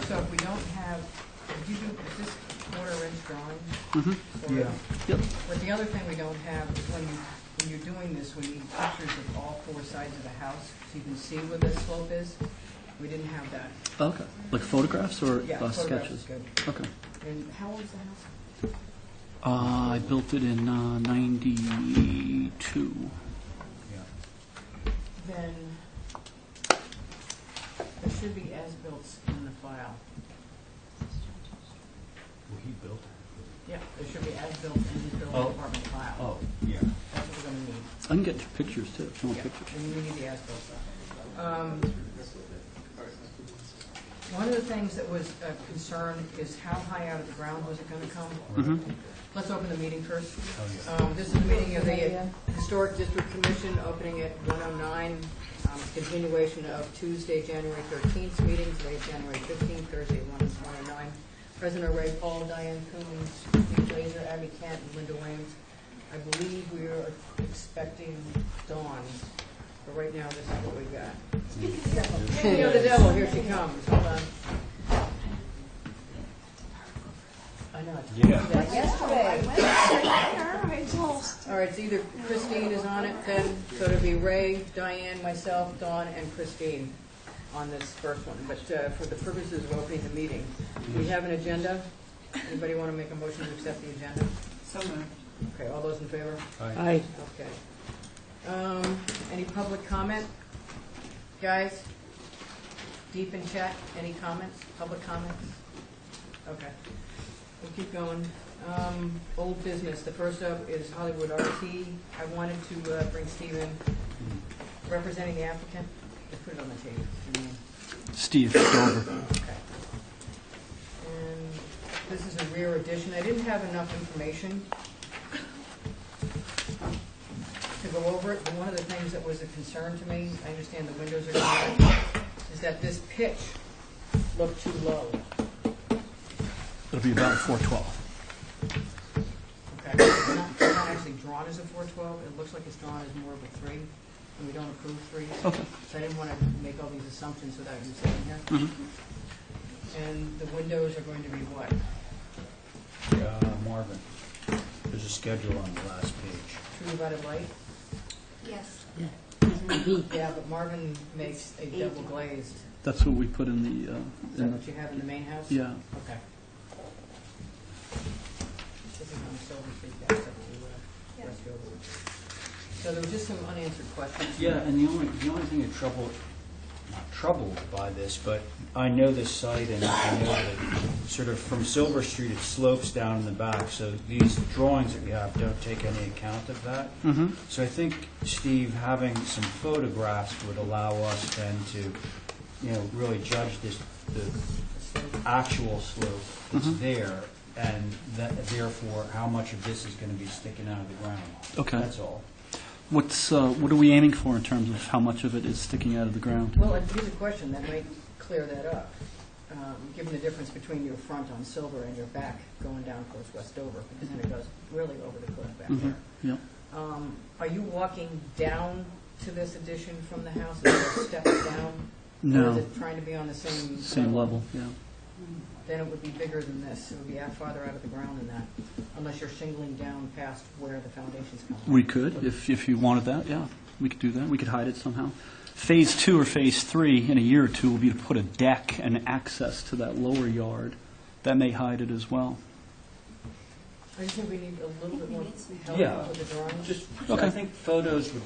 So if we don't have, did you do, is this quarter-inch drawing? Mm-hmm. Yeah. Yep. But the other thing we don't have is when you're doing this, we need pictures of all four sides of the house, so you can see where the slope is. We didn't have that. Okay. Like photographs or Yeah, photographs sketches? is good. Okay. And how old is the house? I built it in 92. Then there should be as-built in the file. Well, he built it. Yeah, there should be as-built in his building Oh. department file. Oh, yeah. That's what we're gonna need. I can get pictures too, if you want Yeah, pictures. and we need the as-built stuff. One of the things that was a concern is how high out of the ground was it gonna come? Mhm. Let's open the meeting first. Oh, yeah. This is the meeting of the Historic District Commission, opening at 1:09. Continuation of Tuesday, January 13th meeting, today January 15th, Thursday, 1:09. President Ray Paul, Diane Coons, Steve Laser, Abby Kent, and Linda Williams. I believe we are expecting Dawn, but right now this is what we got. Speaking of the devil, here she comes. Hold on. I know. Yeah. Yesterday. All right, it's either Christine is on it then, so it'll be Ray, Diane, myself, Dawn, and Christine on this first one. But for the purposes of opening the meeting, we have an agenda. Anybody want to make a motion to accept the agenda? So moved. Okay, all those in favor? Aye. Okay. Any public comment? Guys? Deep in chat, any comments? Public comments? Okay. We'll keep going. Old business. The first up is Hollywood RT. I wanted to bring Steve in, representing the applicant. Let's put it on the table. Steve Dover. Okay. And this is a rear addition. I didn't have enough information to go over it. And one of the things that was a concern to me, I understand the windows are going, is that this pitch looked too low. It'll be about 412. Okay, it's not actually drawn as a 412. It looks like it's drawn as more of a 3, and we don't approve 3s. Okay. So I didn't want to make all these assumptions without you sitting here. Mhm. And the windows are going to be what? Marvin, there's a schedule on the last page. True divided light? Yes. Yeah, but Marvin makes a double glazed. That's what we put in the. Is that what you have in the main house? Yeah. Okay. This is on Silver Street, that's up to Westover. So there were just some unanswered questions. Yeah, and the only thing that not troubled by this, but I know this site and I know that sort of from Silver Street it slopes down in the back, so these drawings that we have don't take any account of that. Mm-hmm. So I think, Steve, having some photographs would allow us then to, really judge the actual slope that's Mhm. there, and that, therefore how much of this is going to be sticking out of the ground. Okay. That's all. What are we aiming for in terms of how much of it is sticking out of the ground? Well, here's a question that might clear that up. Given the difference between your front on Silver and your back going down towards Westover, because then it goes really over the cliff back Mm-hmm. there. Yeah. Are you walking down to this addition from the house? Is there steps down? Or No. is it trying to be on the same Same level. Yeah. Then it would be bigger than this. It would be farther out of the ground than that, unless you're shingling down past where the foundations come. We could, if you wanted that. Yeah, we could do that. We could hide it somehow. Phase 2 or Phase 3 in a year or two will be to put a deck and access to that lower yard. That may hide it as well. I just think we need a little bit more help Yeah. with the drawings. Okay. I think photos would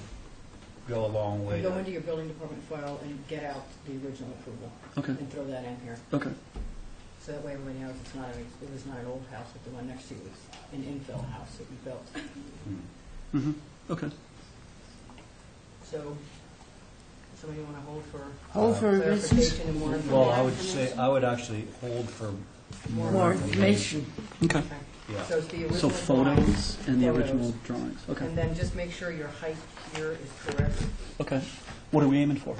go a long way. Go into your building department file and get out the original approval Okay. and throw that in here. Okay. So that way everybody knows it was not an old house, but the one next to you was an infill house that we built. Mm-hmm. Okay. So, somebody want to hold for Clarification. clarification and more information? Well, I would say, I would actually hold for More information. Okay. Okay. Yeah. So it's the original So photos drawings, and the photos, original drawings. Okay. and then just make sure your height here is correct. Okay. What are we aiming for?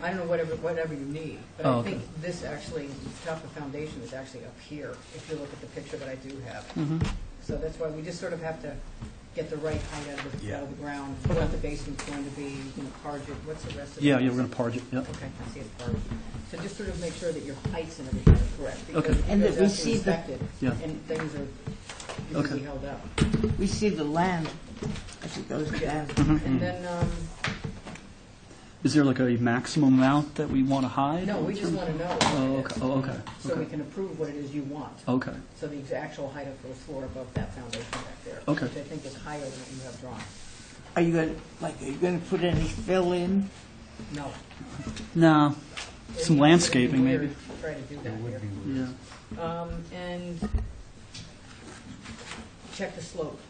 I don't know, whatever you need, but Oh, I okay. think this actually, the top of foundation is actually up here, if you look at the picture that I do have. Mm-hmm. So that's why we just sort of have to get the right height out of Yeah. the ground, what the basement's going to be, you can parge it, what's the rest of it? Yeah, we're going to parge it, yeah. Okay, I see it parged. So just sort of make sure that your heights and everything are correct. Okay. Because And that we that's see the- inspected, Yeah. and things are Okay. usually held up. We see the land as it goes down. Mm-hmm. And then, Is there like a maximum amount that we want to hide? no, we just want to know Oh, what it okay, is, oh, okay, so we okay, can approve what it is you want. okay, So the actual height of the floor above that foundation back there. Okay. Which I think is higher than what you have drawn. Are you going to put any fill in? No. no, It some would be landscaping weird maybe, to Try to do that It would here. be weird. yeah, And check the slope,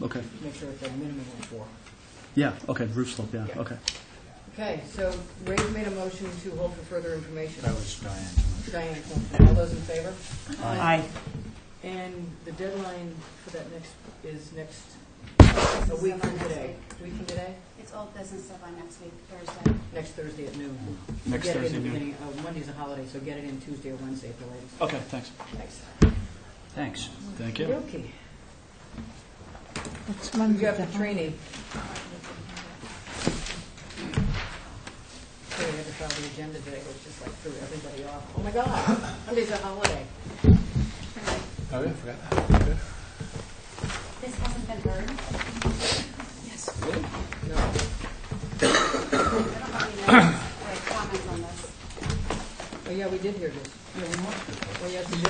okay, make sure it's a minimum of 4. yeah, okay, roof slope, yeah, Yeah. okay. Okay, so Ray's made a motion to hold for further information. That was Diane. Diane's motion. All those in favor? Aye. And the deadline for that is next, a week from today. Week from today? It's old business stuff on next week, Thursday. Next Thursday at noon. Next Get it in Thursday the noon. beginning- Monday's a holiday, so get it in Tuesday or Wednesday at the latest. Okay, thanks. Thanks. Thanks. Thank you. Okay. What's We Monday? got the training. So we had to file the agenda today, which just like threw everybody off. Oh my God, Monday's a holiday. Oh, yeah, I forgot that. Good. This hasn't been heard. No. I don't have any notes or comments on this. Oh, yeah, we did hear this. Oh, yes, we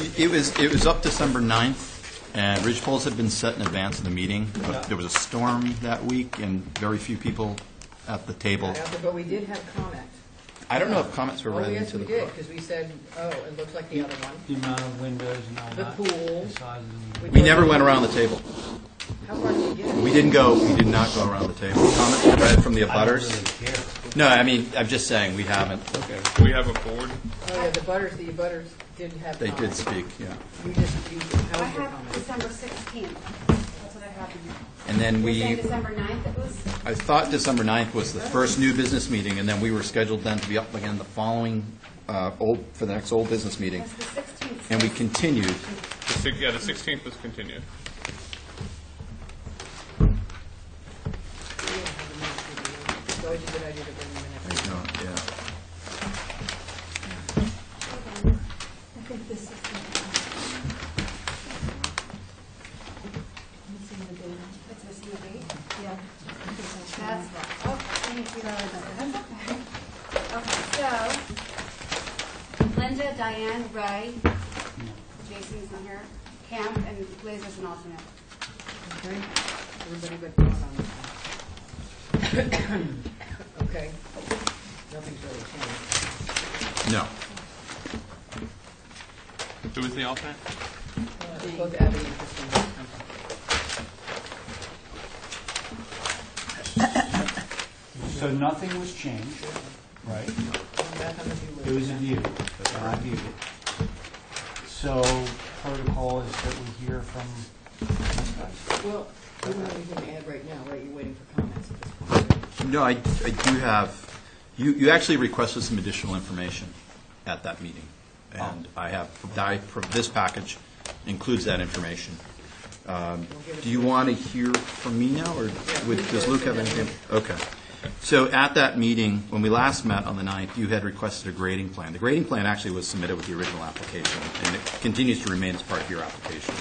did. It was up December 9th, and ridge poles had been set in advance of the meeting. But there was a storm that week, and very few people at the table. But we did have comment. I don't know if comments were Oh, read yes, into we the did, book. because we said, oh, it looks like the other one. The amount of windows and all The that. pool. The sizes and- We never went around the table. How far did we get? We did not go around the table. Comments were read from the I don't abutters. really care. No, I mean, I'm just saying, we haven't. Okay, do we have a forward? Oh, yeah, the butters did have They did comment. speak, yeah. You I held your have comment. December 16th. That's what I have in here. And then You're saying we, December 9th it was? I thought December 9th was the first new business meeting, and then we were scheduled then to be up again the following, for the next old business meeting. That's the 16th. And we continued. Yeah, the 16th was continued. It's always a good idea to bring the minutes. No, yeah. I think this is missing the date. It's missing the date? Yeah. That's right. Okay, thank you. That's okay. Okay, so Linda, Diane, Ray, Jason's not here, Camp, and Liz is an alternate. Okay, everybody but Bob on this one. Okay, nothing's really changed. No. Who was the alternate? Both Abby and Christine. So nothing was changed, right? Back on the view It was a list. view, and I viewed it. So protocol is that we hear from these guys. Well, we don't have anything to add right now, right? You're waiting for comments at this point. No, I do have, you actually requested some additional information at that meeting. And this package includes that information. Do you want to hear from me now, or does Luke have anything? Okay. So at that meeting, when we last met on the 9th, you had requested a grading plan. The grading plan actually was submitted with the original application, and it continues to remain as part of your application.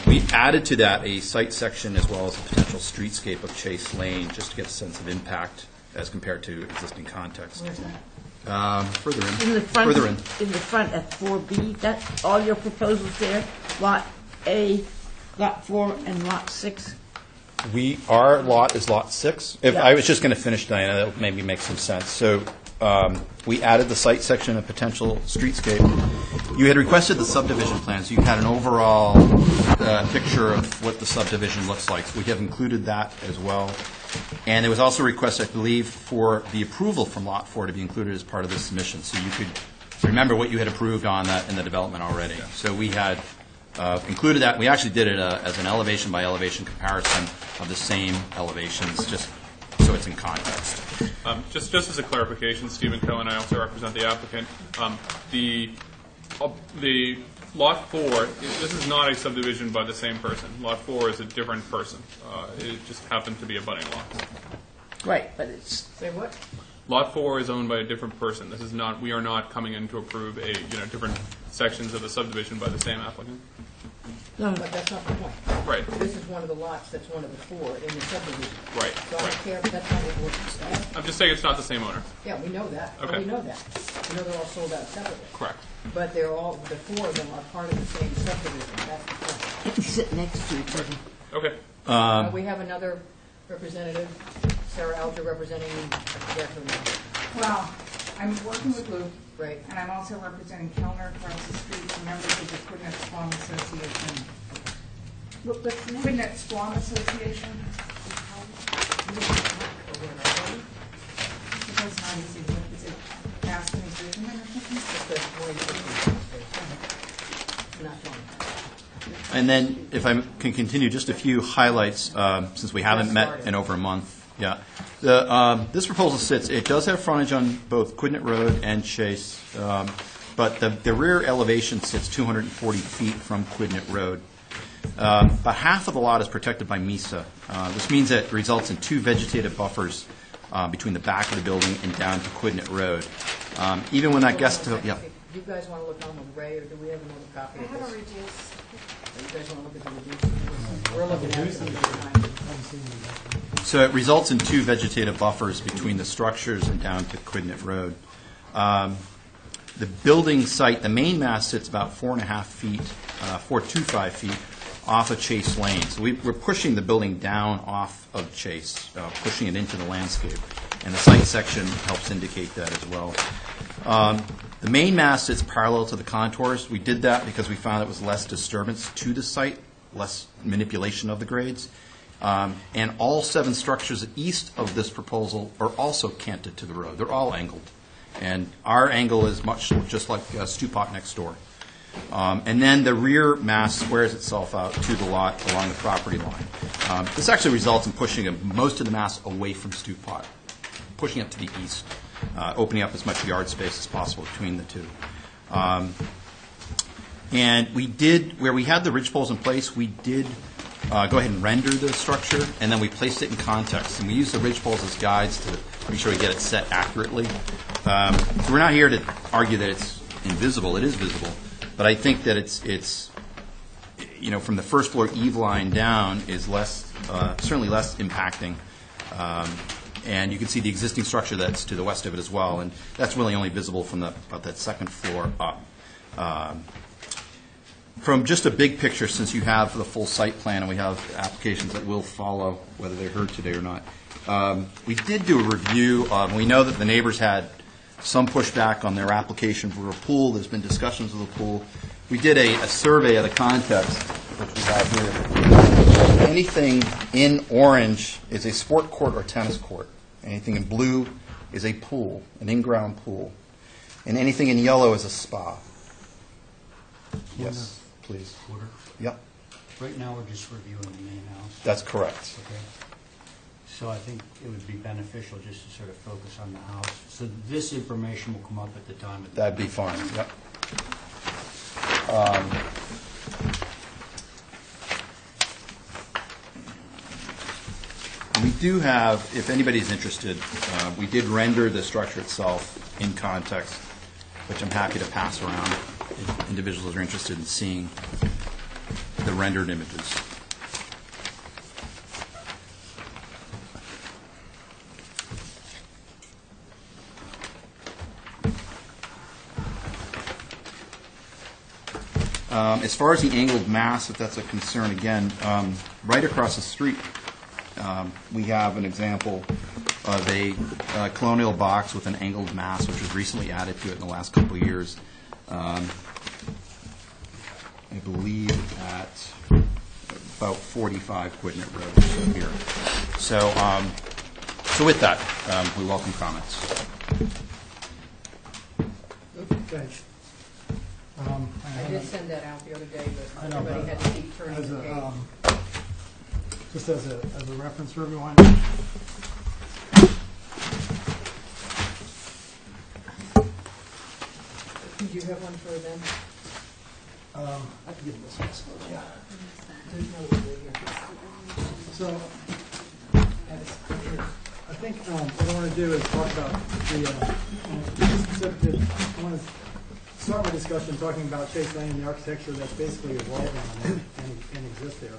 We added to that a site section as well as a potential streetscape of Chase Lane, just to get a sense of impact as compared to existing context. Where's that? Further in. In the front, Further in. in the front at 4B, that's all your proposals there? Lot A, Lot 4, and Lot 6? Our lot is Lot 6. If Yeah. I was just going to finish, Diana, that would maybe make some sense. So we added the site section of potential streetscape. You had requested the subdivision plans. You had an overall picture of what the subdivision looks like. We have included that as well. And there was also a request, I believe, for the approval from Lot 4 to be included as part of this submission, so you could remember what you had approved on that in the development already. So we had included that. We actually did it as an elevation-by-elevation comparison of the same elevations, just so it's in context. Just as a clarification, Stephen Cohen, I also represent the applicant. The Lot 4, this is not a subdivision by the same person. Lot 4 is a different person. It just happened to be a budding lot. Right, but it's, Say what? Lot 4 is owned by a different person. This is not, we are not coming in to approve different sections of the subdivision by the same applicant. no, But that's not the point. Right, This is one of the lots that's one of the 4 in the subdivision. right, So I don't right. care, but that's not what we're saying. I'm just saying it's not the same owner. Yeah, we know that. Okay. We know that. We know they're all sold out separately. Correct. But they're all, the 4 of them are part of the same subdivision. That's the point. they sit next to each other. Okay. We have another representative, Sarah Alger, representing, yes or no? Well, I'm working with Lou, Right. and I'm also representing Kellner across the street, and members of the Quidnet Squam Association. What's the name? Quidnet Squam Association? It does not easy, is it Aspen Vision or something? It's the 2015. Not John. And then, if I can continue, just a few highlights, since we haven't met started. in over a month. Yeah. This proposal sits, it does have frontage on both Quidnet Road and Chase, but the rear elevation sits 240 feet from Quidnet Road. About half of the lot is protected by MISA. This means that it results in 2 vegetative buffers between the back of the building and down to Quidnet Road. Even when that gets to, yeah. Do you guys want to look on with Ray, or do we have another copy I of have a this? reduced. You guys want to look at the reduced? We're looking at it. So it results in 2 vegetative buffers between the structures and down to Quidnet Road. The building site, the main mast sits about 4.5 feet, 4.25 feet off of Chase Lane. So we're pushing the building down off of Chase, pushing it into the landscape. And the site section helps indicate that as well. The main mast sits parallel to the contours. We did that because we found it was less disturbance to the site, less manipulation of the grades. And all 7 structures east of this proposal are also canted to the road. They're all angled. And our angle is much just like Stupot next door. And then the rear mass squares itself out to the lot along the property line. This actually results in pushing most of the mass away from Stupot, pushing it to the east, opening up as much yard space as possible between the two. And we did, where we had the ridge poles in place, we did go ahead and render the structure, and then we placed it in context. And we used the ridge poles as guides to make sure we get it set accurately. So we're not here to argue that it's invisible. It is visible. But I think that it's from the first floor eave line down is less, certainly less impacting. And you can see the existing structure that's to the west of it as well. And that's really only visible from about that second floor up. From just a big picture, since you have the full site plan and we have applications that will follow, whether they're heard today or not, we did do a review. We know that the neighbors had some pushback on their application for a pool. There's been discussions of the pool. We did a survey of the context, which we have here. Anything in orange is a sport court or tennis court. Anything in blue is a pool, an in-ground pool. And anything in yellow is a spa. Yes, please. Quarter. Yep, Right now, we're just reviewing the main house. that's correct. Okay. So I think it would be beneficial just to sort of focus on the house. So this information will come up at the time. That'd be fine, yep. We do have, if anybody's interested, we did render the structure itself in context, which I'm happy to pass around if individuals are interested in seeing the rendered images. As far as the angled mass, if that's a concern, again, right across the street, we have an example of a colonial box with an angled mass, which was recently added to it in the last couple of years. I believe at about 45 Quidnet Road, so here. So with that, we welcome comments. Thanks. I did send that out the other day, I but know, everybody but had to keep turning As the a, page. just as a reference for everyone, Do you have one for them? I can give this one, I suppose, yeah. So, I think what I want to do is talk about I want to start my discussion talking about Chase Lane and the architecture that's basically evolving on it and exists there.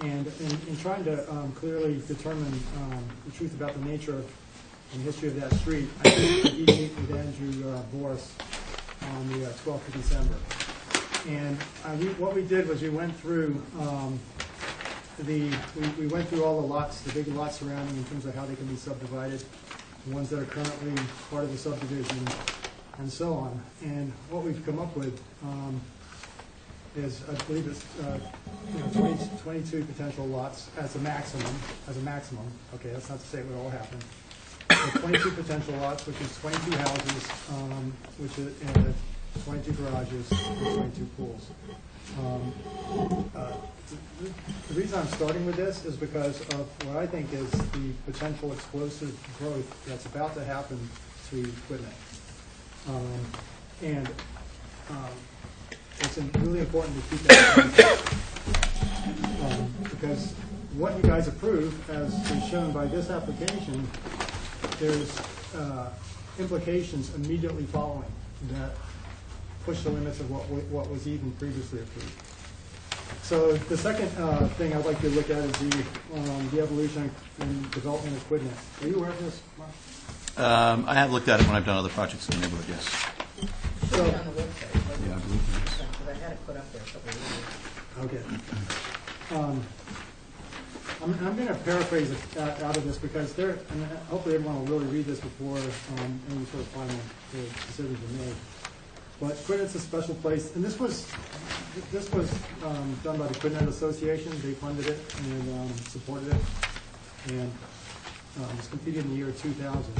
And in trying to clearly determine the truth about the nature of and history of that street, I did meet with Andrew Boris on the 12th of December. And what we did was we went through we went through all the lots, the big lots surrounding in terms of how they can be subdivided, the ones that are currently part of the subdivision, and so on. And what we've come up with is, I believe it's 22 potential lots as a maximum. Okay, that's not to say it would all happen. So 22 potential lots, which is 22 houses, which is 22 garages, and 22 pools. The reason I'm starting with this is because of what I think is the potential explosive growth that's about to happen to Quidnet. It's really important to keep that in mind. Because what you guys approve, as is shown by this application, there's implications immediately following that push the limits of what was even previously approved. So the second thing I'd like to look at is the evolution and development of Quidnet. Are you aware of this, Mark? I have looked at it when I've done other projects in the neighborhood, yes. It should be on the website. Yeah, I believe it is. Because I had it put up there a couple of years ago. Okay. I'm going to paraphrase it out of this because and hopefully everyone will really read this before any sort of final decisions are made. But Quidnet's a special place, and this was done by the Quidnet Association. They funded it and supported it, and it was completed in the year 2000.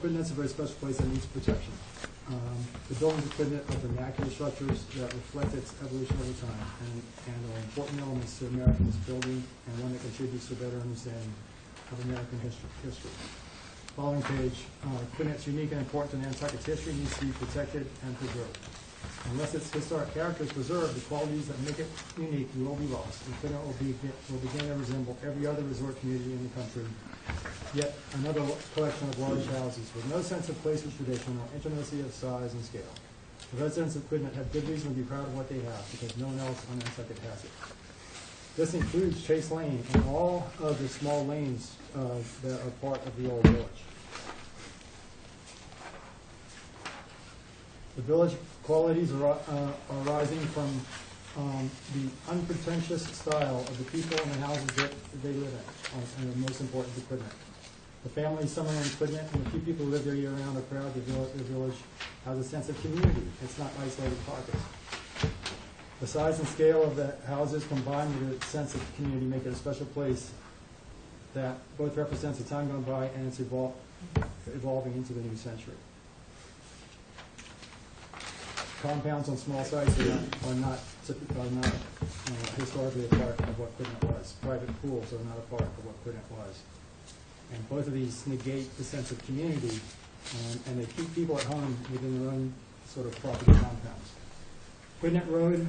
Quidnet's a very special place that needs protection. The buildings of Quidnet are vernacular structures that reflect its evolution over time and are important elements to Americans building and one that contributes to a better understanding of American history. Following page, Quidnet's unique and important to Nantucket's history needs to be protected and preserved. Unless its historic character is preserved, the qualities that make it unique will be lost, and Quidnet will begin to resemble every other resort community in the country, yet another collection of large houses with no sense of place or tradition or intimacy of size and scale. The residents of Quidnet have good reason to be proud of what they have, because no one else on Nantucket has it. This includes Chase Lane and all of the small lanes that are part of the old village. The village qualities are arising from the unpretentious style of the people and the houses that they live in, and are most important to Quidnet. The families somewhere in Quidnet and the few people who live there year-round are proud the village has a sense of community. It's not isolated pockets. The size and scale of the houses combined with a sense of community make it a special place that both represents the time gone by and it's evolving into the new century. Compounds on small sites are not historically a part of what Quidnet was. Private pools are not a part of what Quidnet was. And both of these negate the sense of community, and they keep people at home within their own sort of property compounds. Quidnet Road,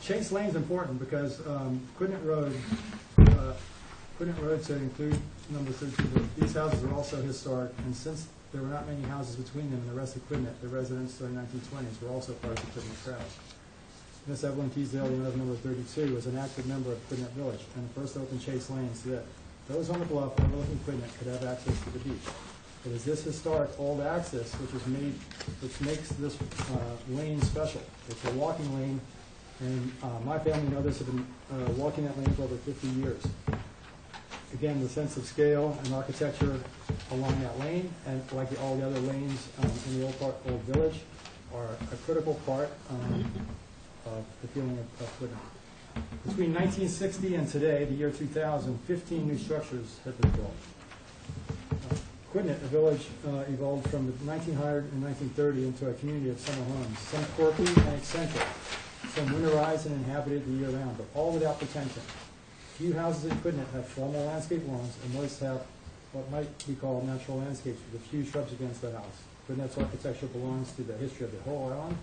Chase Lane is important because Quidnet Road to include number 13. These houses are also historic, and since there were not many houses between them and the rest of Quidnet, the residents during the 1920s were also part of the Quidnet crowd. Miss Evelyn Teasdale, the owner of number 32, was an active member of Quidnet Village and first opened Chase Lane so that those on the bluff overlooking Quidnet could have access to the beach. It is this historic old access which makes this lane special. It's a walking lane, and my family and others have been walking that lane for over 50 years. Again, the sense of scale and architecture along that lane, and like all the other lanes in the old village, are a critical part of the feeling of Quidnet. Between 1960 and today, the year 2000, 15 new structures have been built. Quidnet, the village, evolved from the 1900 and 1930 into a community of summer homes, some quirky and eccentric, some winterized and inhabited the year round, but all without pretension. Few houses in Quidnet have formal landscape lawns, and most have what might be called natural landscapes with a few shrubs against the house. Quidnet's architecture belongs to the history of the whole island,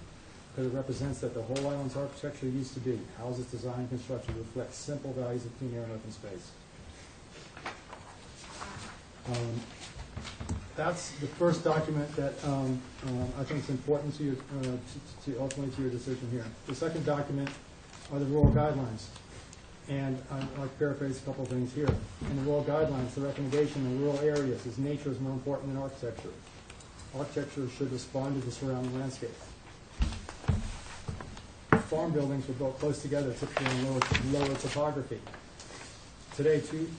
because it represents that the whole island's architecture used to be. Houses, design, and construction reflect simple values of clean air and open space. That's the first document that I think is important to you, to ultimately to your decision here. The second document are the rural guidelines. And I'd like to paraphrase a couple of things here. In the rural guidelines, the recommendation in rural areas is nature is more important than architecture. Architecture should respond to the surrounding landscape. Farm buildings were built close together, typically in lower topography. Today, two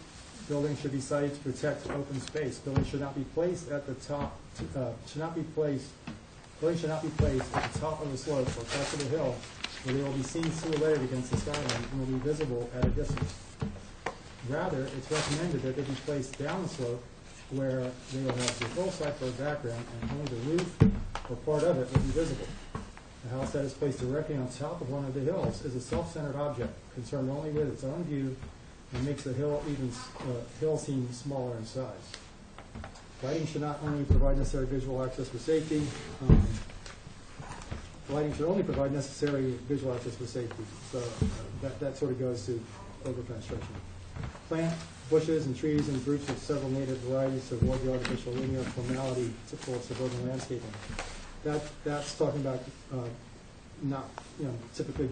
buildings should be sited to protect open space. Buildings should not be placed at the top. Buildings should not be placed at the top of a slope or crest of a hill, where they will be seen silhouetted against the skyline and will be visible at a distance. Rather, it's recommended that they be placed down the slope, where they will have the hillside for a background and only the roof or part of it will be visible. A house that is placed directly on top of one of the hills is a self-centered object, concerned only with its own view, and makes the hill seem smaller in size. Lighting should not only provide necessary visual access for safety. Lighting should only provide necessary visual access for safety. So that sort of goes to over-construction. Plant bushes and trees and groups of several native varieties to avoid the artificial linear formality typical of suburban landscaping. That's talking about not, typically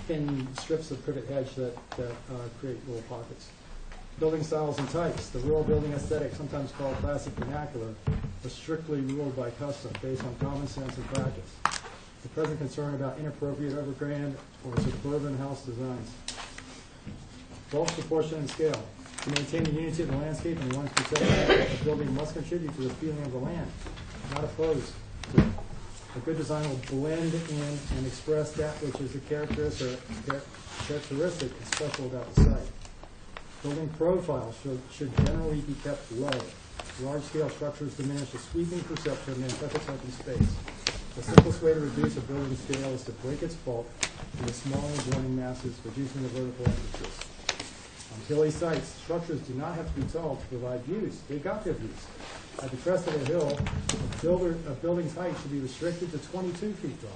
thin strips of privet hedge that create little pockets. Building styles and types. The rural building aesthetic, sometimes called classic vernacular, was strictly ruled by custom based on common sense and practice. The present concern about inappropriate overgrand or suburban house designs. Bulk, proportion, and scale. To maintain the unity of the landscape and one's protection, the building must contribute to the feeling of the land, not opposed to it. A good design will blend in and express that which is a characteristic and special about the site. Building profiles should generally be kept low. Large-scale structures diminish the sweeping perception of Nantucket's open space. The simplest way to reduce a building scale is to break its bulk into smaller joining masses, reducing the vertical emphasis. On hilly sites, structures do not have to be tall to provide views. They got their views. At the crest of a hill, a building's height should be restricted to 22 feet tall.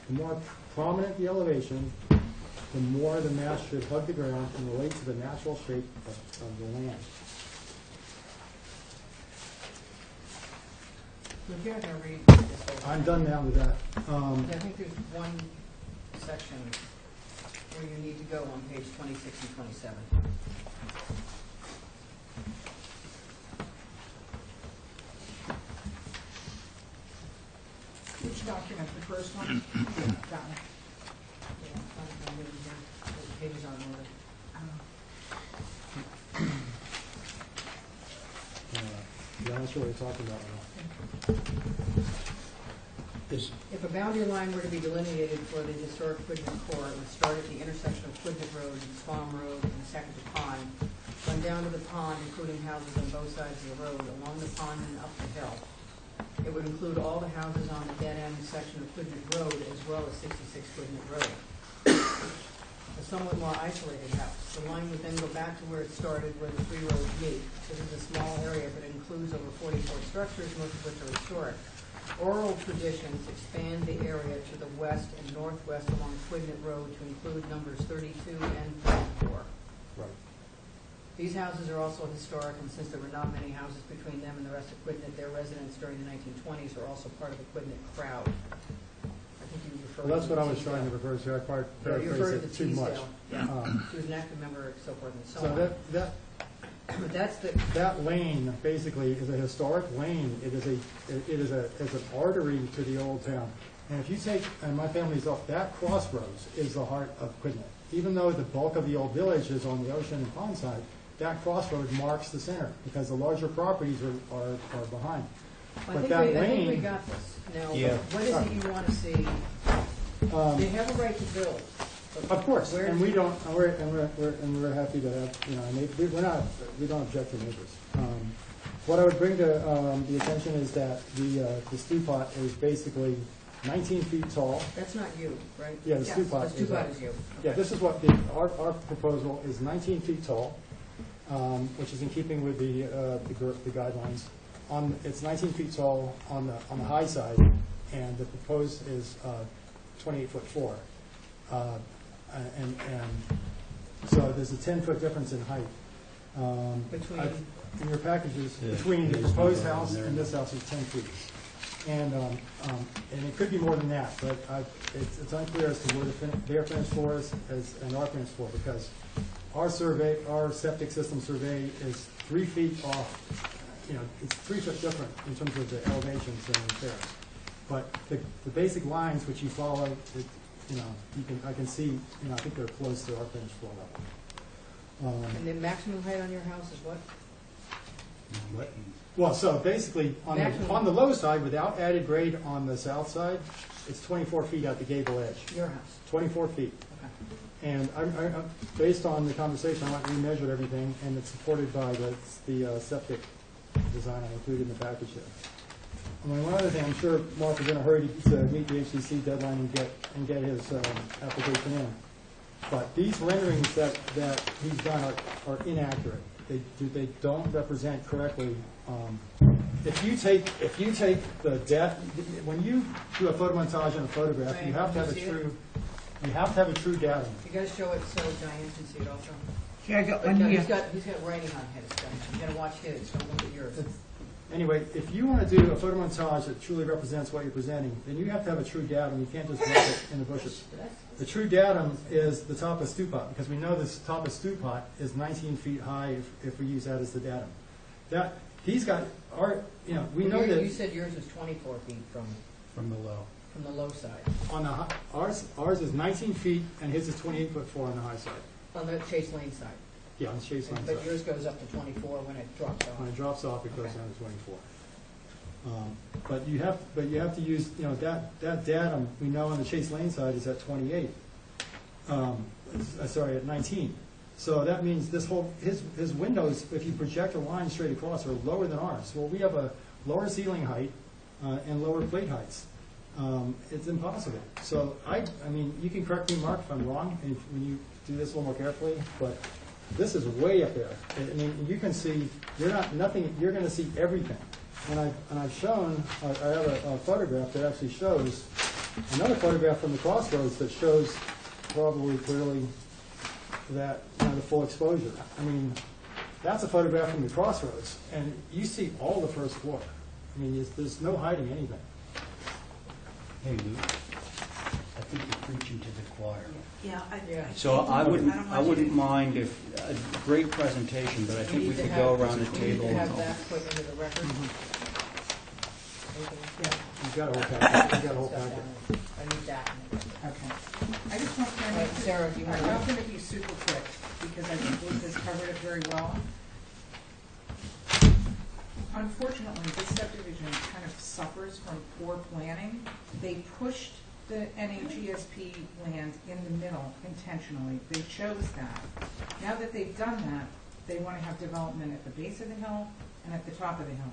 The more prominent the elevation, the more the mass should hug the ground and relate to the natural shape of the land. If you're not going to read this whole I'm done now with that. I think there's one section where you need to go on page 26 and 27. Which document, the first one? That one. Yeah, I'm reading here. The pages aren't ordered. Yeah, I'm not sure what you're talking about now. If a boundary line were to be delineated for the historic Quidnet core, it would start at the intersection of Quidnet Road and Swam Road and second to Pond, run down to the pond, including houses on both sides of the road, along the pond and up the hill. It would include all the houses on the dead-end section of Quidnet Road as well as 66 Quidnet Road. A somewhat more isolated house. The line would then go back to where it started, where the three roads meet. This is a small area, but it includes over 44 structures, most of which are historic. Oral traditions expand the area to the west and northwest along Quidnet Road to include numbers 32 and 34. Right. These houses are also historic, and since there were not many houses between them and the rest of Quidnet, their residents during the 1920s were also part of the Quidnet crowd. I think you referred Well, that's to what I the was trying to refer to. I Yeah, you referred paraphrased to it the too much. Teasdale. Yeah. She was an active member, so forth and so So on. that But that's the, that lane basically is a historic lane. It is an artery to the old town. And if you take, and my family's up, that crossroads is the heart of Quidnet. Even though the bulk of the old village is on the ocean and pond side, that crossroad marks the center because the larger properties are behind. I But think that we lane, got this. Now, Yeah. what is it you want to see? They have a right to build. but of course, where- and we don't, and we're happy to have, we don't object to neighbors. What I would bring to the attention is that the stew pot is basically 19 feet tall. That's not you, right? Yeah, the Yes, stew pot The stew is. pot is you. Yeah, this is what our proposal is 19 feet tall, which is in keeping with the guidelines. It's 19 feet tall on the high side, and the proposed is 28 foot 4. And so there's a 10-foot difference in height. Between- In your packages, Yeah, between the there's proposed no house there. and this house is 10 feet. And it could be more than that, but it's unclear as to where their finished floor is and our finished floor, because our survey, our septic system survey is 3 feet off, it's 3 foot different in terms of the elevations and repairs. But the basic lines which you follow, I can see, I think they're close to our finished floor level. And the maximum height on your house is what? Well, so basically, on the low side, without added grade on the south side, it's 24 feet at the gable edge. Your house? 24 feet. Okay. And based on the conversation, I went and remeasured everything, and it's supported by the septic design I included in the package there. I mean, one other thing, I'm sure Mark is in a hurry to meet the HCC deadline and get his application in. But these renderings that he's done are inaccurate. They don't represent correctly. If you take the depth, when you do a photomontage and a photograph, you have to have a true datum. You guys show it so Diane can see it also? Here, I got But one no, here. he's got writing on his stuff. You're gonna watch his, don't look at yours. Anyway, if you want to do a photomontage that truly represents what you're presenting, then you have to have a true datum. You can't just drop it in the bushes. The true datum is the top of Stupot, because we know this top of Stupot is 19 feet high if we use that as the datum. He's got we know that You said yours is 24 feet From the low. from the low side, on the ours is 19 feet and his is 28 foot 4 on the high side. on the Chase Lane side. Yeah, on the Chase Line But side. yours goes up to 24 when it drops off. When it drops off, it goes Okay. down to 24. But you have to use that datum we know on the Chase Lane side is at 28. At 19. So that means his windows, if you project a line straight across, are lower than ours. Well, we have a lower ceiling height and lower plate heights. It's impossible. So I mean, you can correct me, Mark, if I'm wrong, when you do this a little more carefully, but this is way up there. I mean, you can see, you're going to see everything. And I've shown, I have a photograph that actually shows, another photograph from the crossroads that shows probably clearly that, the full exposure. I mean, that's a photograph from the crossroads, and you see all the first floor. I mean, there's no hiding anything. Hey, Lou, I think you're preaching to the choir. Yeah, So I wouldn't mind if, a great presentation, but I think we could go around the table. We need to have that put into the record. Yeah. You've got a whole packet. You've got a whole Stuff packet. down. I need that. Okay. I just want to, Sarah, do you want to? I'm going to be super quick, because I think Luke has covered it very well. Unfortunately, this subdivision kind of suffers from poor planning. They pushed the NHESP land in the middle intentionally. They chose that. Now that they've done that, they want to have development at the base of the hill and at the top of the hill.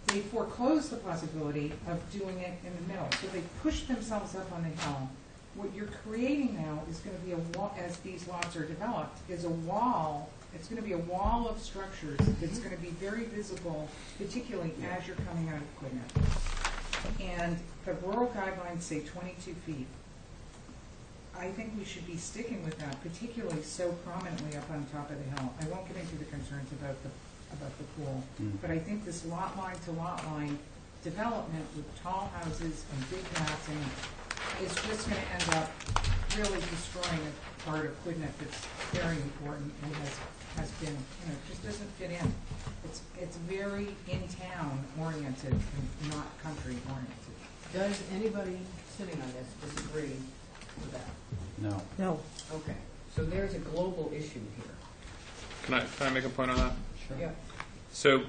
They foreclosed the possibility of doing it in the middle, so they pushed themselves up on the hill. What you're creating now is going to be a wall, as these lots are developed, is a wall. It's going to be a wall of structures that's going to be very visible, particularly as you're coming out of Quidnet. And the rural guidelines say 22 feet. I think we should be sticking with that, particularly so prominently up on top of the hill. I won't get into the concerns about the pool, but I think this lot line to lot line development with tall houses and big massing is just going to end up really destroying a part of Quidnet that's very important and has been, just doesn't fit in. It's very in-town oriented and not country oriented. Does anybody sitting on this disagree with that? No. No. Okay, so there's a global issue here. Can I make a point on that? Sure. Yeah. So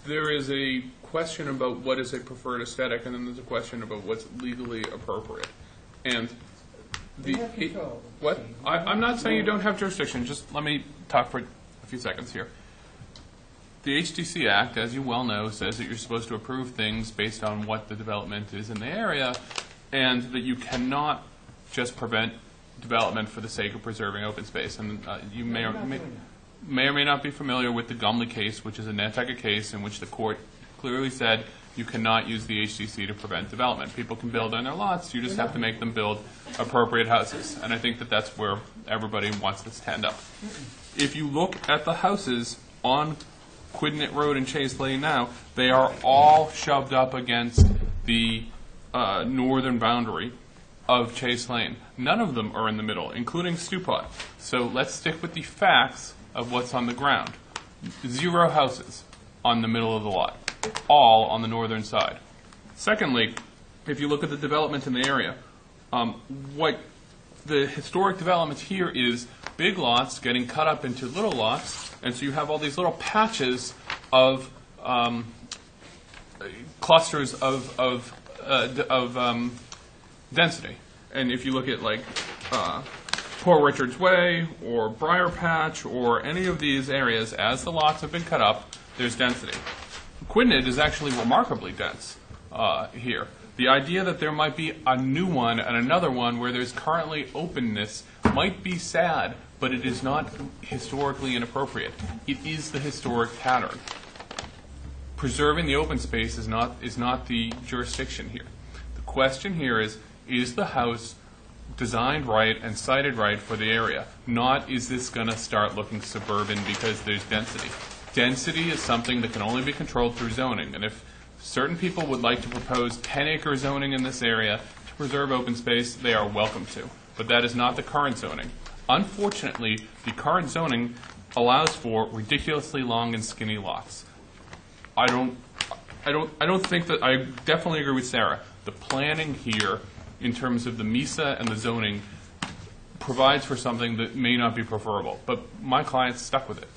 there is a question about what is a preferred aesthetic, and then there's a question about what's legally appropriate. And We have control. what? I'm not saying you don't have jurisdiction. Just let me talk for a few seconds here. The HDC Act, as you well know, says that you're supposed to approve things based on what the development is in the area, and that you cannot just prevent development for the sake of preserving open space. And you may or may not be familiar with the Gumley case, which is a Nantucket case in which the court clearly said You cannot use the HDC to prevent development. People can build on their lots, you just have to make them build appropriate houses. And I think that that's where everybody wants to stand up. If you look at the houses on Quidnet Road and Chase Lane now, they are all shoved up against the northern boundary of Chase Lane. None of them are in the middle, including Stupot. So let's stick with the facts of what's on the ground. 0 houses on the middle of the lot, all on the northern side. Secondly, if you look at the development in the area, what the historic development here is big lots getting cut up into little lots, and so you have all these little patches of clusters of density. And if you look at like Poor Richard's Way or Briar Patch or any of these areas, as the lots have been cut up, there's density. Quidnet is actually remarkably dense here. The idea that there might be a new one and another one where there's currently openness might be sad, but it is not historically inappropriate. It is the historic pattern. Preserving the open space is not the jurisdiction here. The question here is the house designed right and sited right for the area? Not, is this going to start looking suburban because there's density? Density is something that can only be controlled through zoning. And if certain people would like to propose 10-acre zoning in this area to preserve open space, they are welcome to. But that is not the current zoning. Unfortunately, the current zoning allows for ridiculously long and skinny lots. I don't think that, I definitely agree with Sarah. The planning here, in terms of the MISA and the zoning, provides for something that may not be preferable. But my client's stuck with it.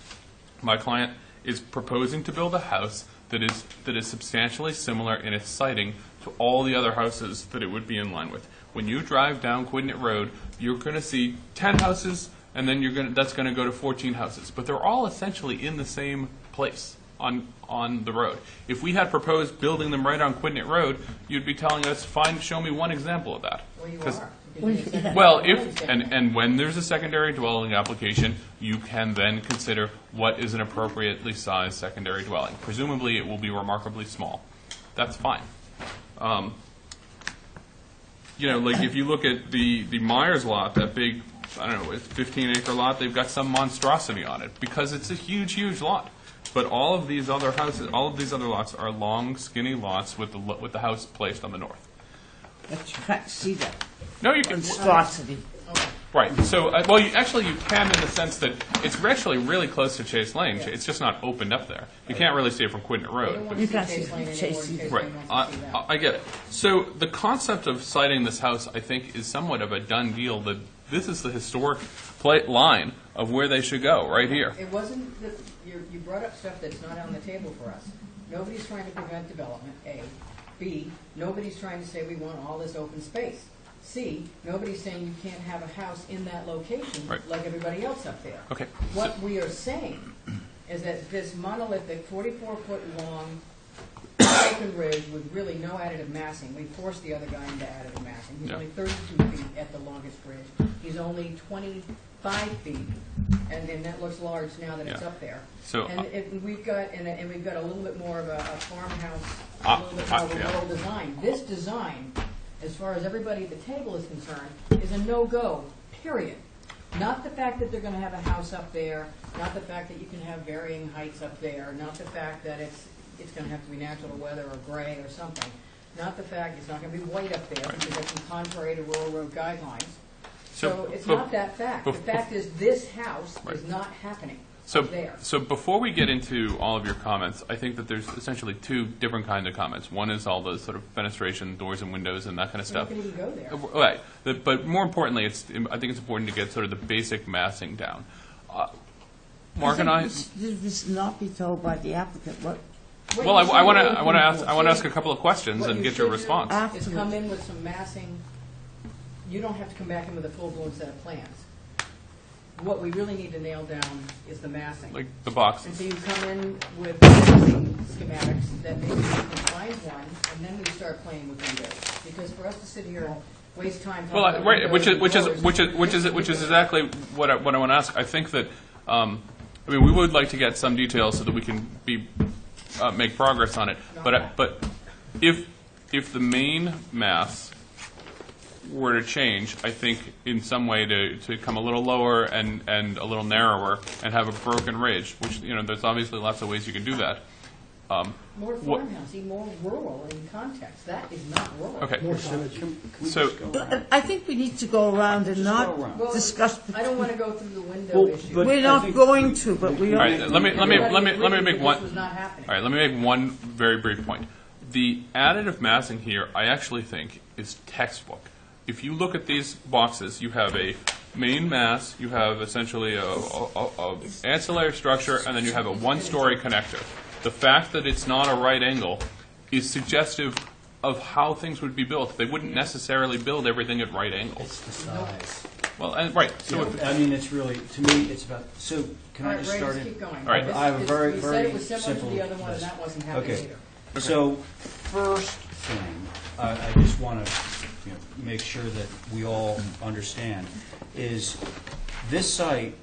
My client is proposing to build a house that is substantially similar in its siting to all the other houses that it would be in line with. When you drive down Quidnet Road, you're going to see 10 houses, and then that's going to go to 14 houses. But they're all essentially in the same place on the road. If we had proposed building them right on Quidnet Road, you'd be telling us, fine, show me one example of that. Well, you 'Cause- are. Well, and when there's a secondary dwelling application, you can then consider what is an appropriately sized secondary dwelling. Presumably, it will be remarkably small. That's fine. Like if you look at the Myers lot, that big, I don't know, 15-acre lot, they've got some monstrosity on it because it's a huge, huge lot. But all of these other houses, all of these other lots are long, skinny lots with the house placed on the north. But you can't see that No, you can. monstrosity. Right. So, you can in the sense that it's actually really close to Chase Lane. It's just not opened up there. You can't really see it from Quidnet They don't Road. want You to can't see Chase see Lane Chase anymore, either. Chase Right. Lane wants to see that. I get it. So the concept of citing this house, I think, is somewhat of a done deal. That this is the historic line of where they should go, right here. It wasn't, you brought up stuff that's not on the table for us. Nobody's trying to prevent development, A. B, nobody's trying to say we want all this open space. C, nobody's saying you can't have a house in that location Right. like everybody else up there. Okay. What we are saying is that this monolithic 44-foot-long open ridge with really no additive massing, we forced the other guy into additive massing. He's Yeah. only 32 feet at the longest ridge. He's only 25 feet, and that looks large now that it's Yeah. up there. So, And we've got a little bit more of a farmhouse, a little bit more of a yeah. rural design. This design, as far as everybody at the table is concerned, is a no-go, period. Not the fact that they're going to have a house up there, not the fact that you can have varying heights up there, not the fact that it's going to have to be natural weather or gray or something, not the fact it's not going to be white up there because that's contrary to rural road guidelines. So it's not that fact. The fact is this house is not happening up there. So before we get into all of your comments, I think that there's essentially two different kinds of comments. One is all the sort of fenestration, doors and windows and that kind of You stuff. can even go there. Right. But more importantly, I think it's important to get sort of the basic massing down. Mark and I. This not be told by the applicant, what? Wait, Well, you I want should- to ask a couple of questions What and you get your should do response. Is come in with some massing. You don't have to come back in with a full-blown set of plans. What we really need to nail down is the massing. Like the And boxes. so you come in with massing schematics that maybe you can find one, and then we start playing with windows. Because for us to sit here and waste time talking Well, about right, which windows is and doors- which is exactly what I want to ask. I think that we would like to get some details so that we can make progress on it. But if the main mass were to change, I think in some way to come a little lower and a little narrower and have a broken ridge, which, there's obviously lots of ways you can do that. More What- farmhousey, more rural in context. That is not rural. Okay, More sewage. so, I think we need to go around and go not around. Well, discuss. I don't want to go through the window Well, issue. but- We're I not think- going to, but we all are. right, let me Everybody make agreed one. that This was not happening. All right, let me make one very brief point. The additive massing here, I actually think, is textbook. If you look at these boxes, you have a main mass, you have essentially a ancillary structure, and then you have a one-story connector. The fact that it's not a right angle is suggestive of how things would be built. They wouldn't necessarily build everything at right angles. It's the size. Well, right. So if, I mean, it's really, to me, it's about, so can All I right, just Ray, start just it? keep going. All right. This I have a is- very, We said very it was similar to simple the other one, and list. that wasn't happening Okay. either. So, first thing, I just want to make sure that we all understand, is this site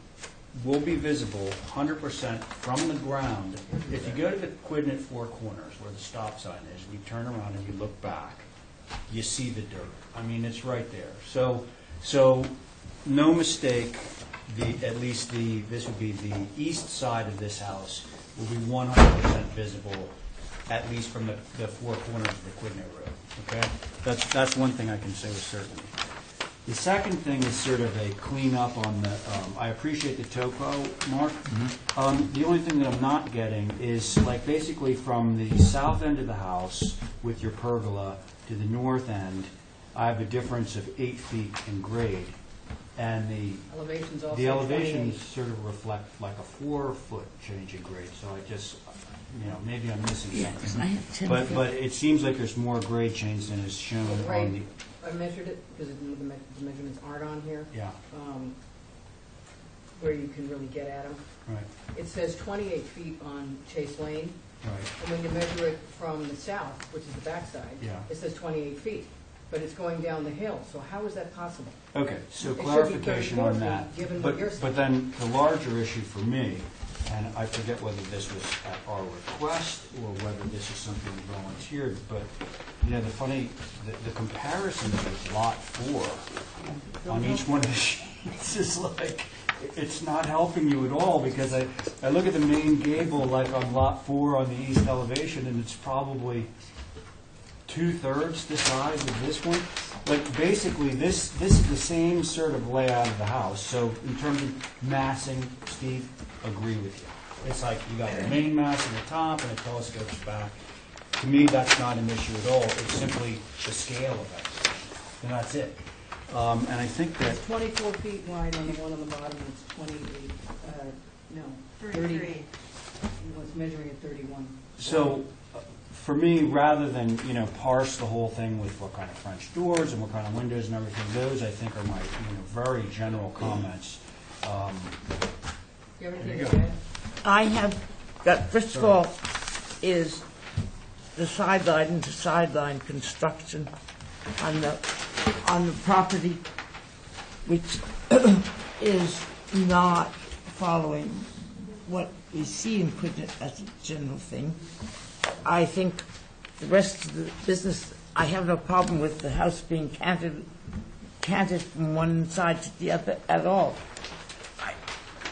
will be visible 100% from the ground. If you go to the Quidnet Four Corners, where the stop sign is, and you turn around and you look back, you see the dirt. I mean, it's right there. So no mistake, this would be the east side of this house will be 100% visible, at least from the four corners of the Quidnet Road. Okay? That's one thing I can say with certainty. The second thing is sort of a cleanup on the, I appreciate the topo, Mark. The only thing that I'm not getting is, like, basically from the south end of the house with your pergola to the north end, I have a difference of 8 feet in grade. And Elevations also the elevations 28. sort of reflect like a 4-foot change in grade, so I just, maybe I'm missing Yeah, 'cause I something. have 10 But foot. it seems like there's more grade change than is shown on the, Ray, I measured it, because the measurements aren't on here, yeah, where you can really get at them. right, It says 28 feet on Chase Lane, right. and when you measure it from the south, which is the backside, Yeah. it says 28 feet. But it's going down the hill, so how is that possible? Okay, so It should be clarification 34 on that. feet, given what you're saying. But then the larger issue for me, and I forget whether this was at our request or whether this is something we volunteered, but, the comparison with Lot 4 on each one of the sheets is like, it's not helping you at all, because I look at the main gable like on Lot 4 on the east elevation, and it's probably 2/3 the size of this one. Like, basically, this is the same sort of layout of the house. So in terms of massing, Steve, agree with you. It's like you got the main mass at the top and it telescopes back. To me, that's not an issue at all. It's simply the scale of it. And that's it. And I think that, It's 24 feet wide on the one on the bottom, and it's 28, no, 30. It was measuring at 31. so, for me, rather than, parse the whole thing with what kind of French doors and what kind of windows and everything, those, I think, are my, very general comments. Do you have anything to add? I have got, first of all, is the sideline to sideline construction on the property, which is not following what we see in Quidnet as a general thing. I think the rest of the business, I have no problem with the house being canted from one side to the other at all.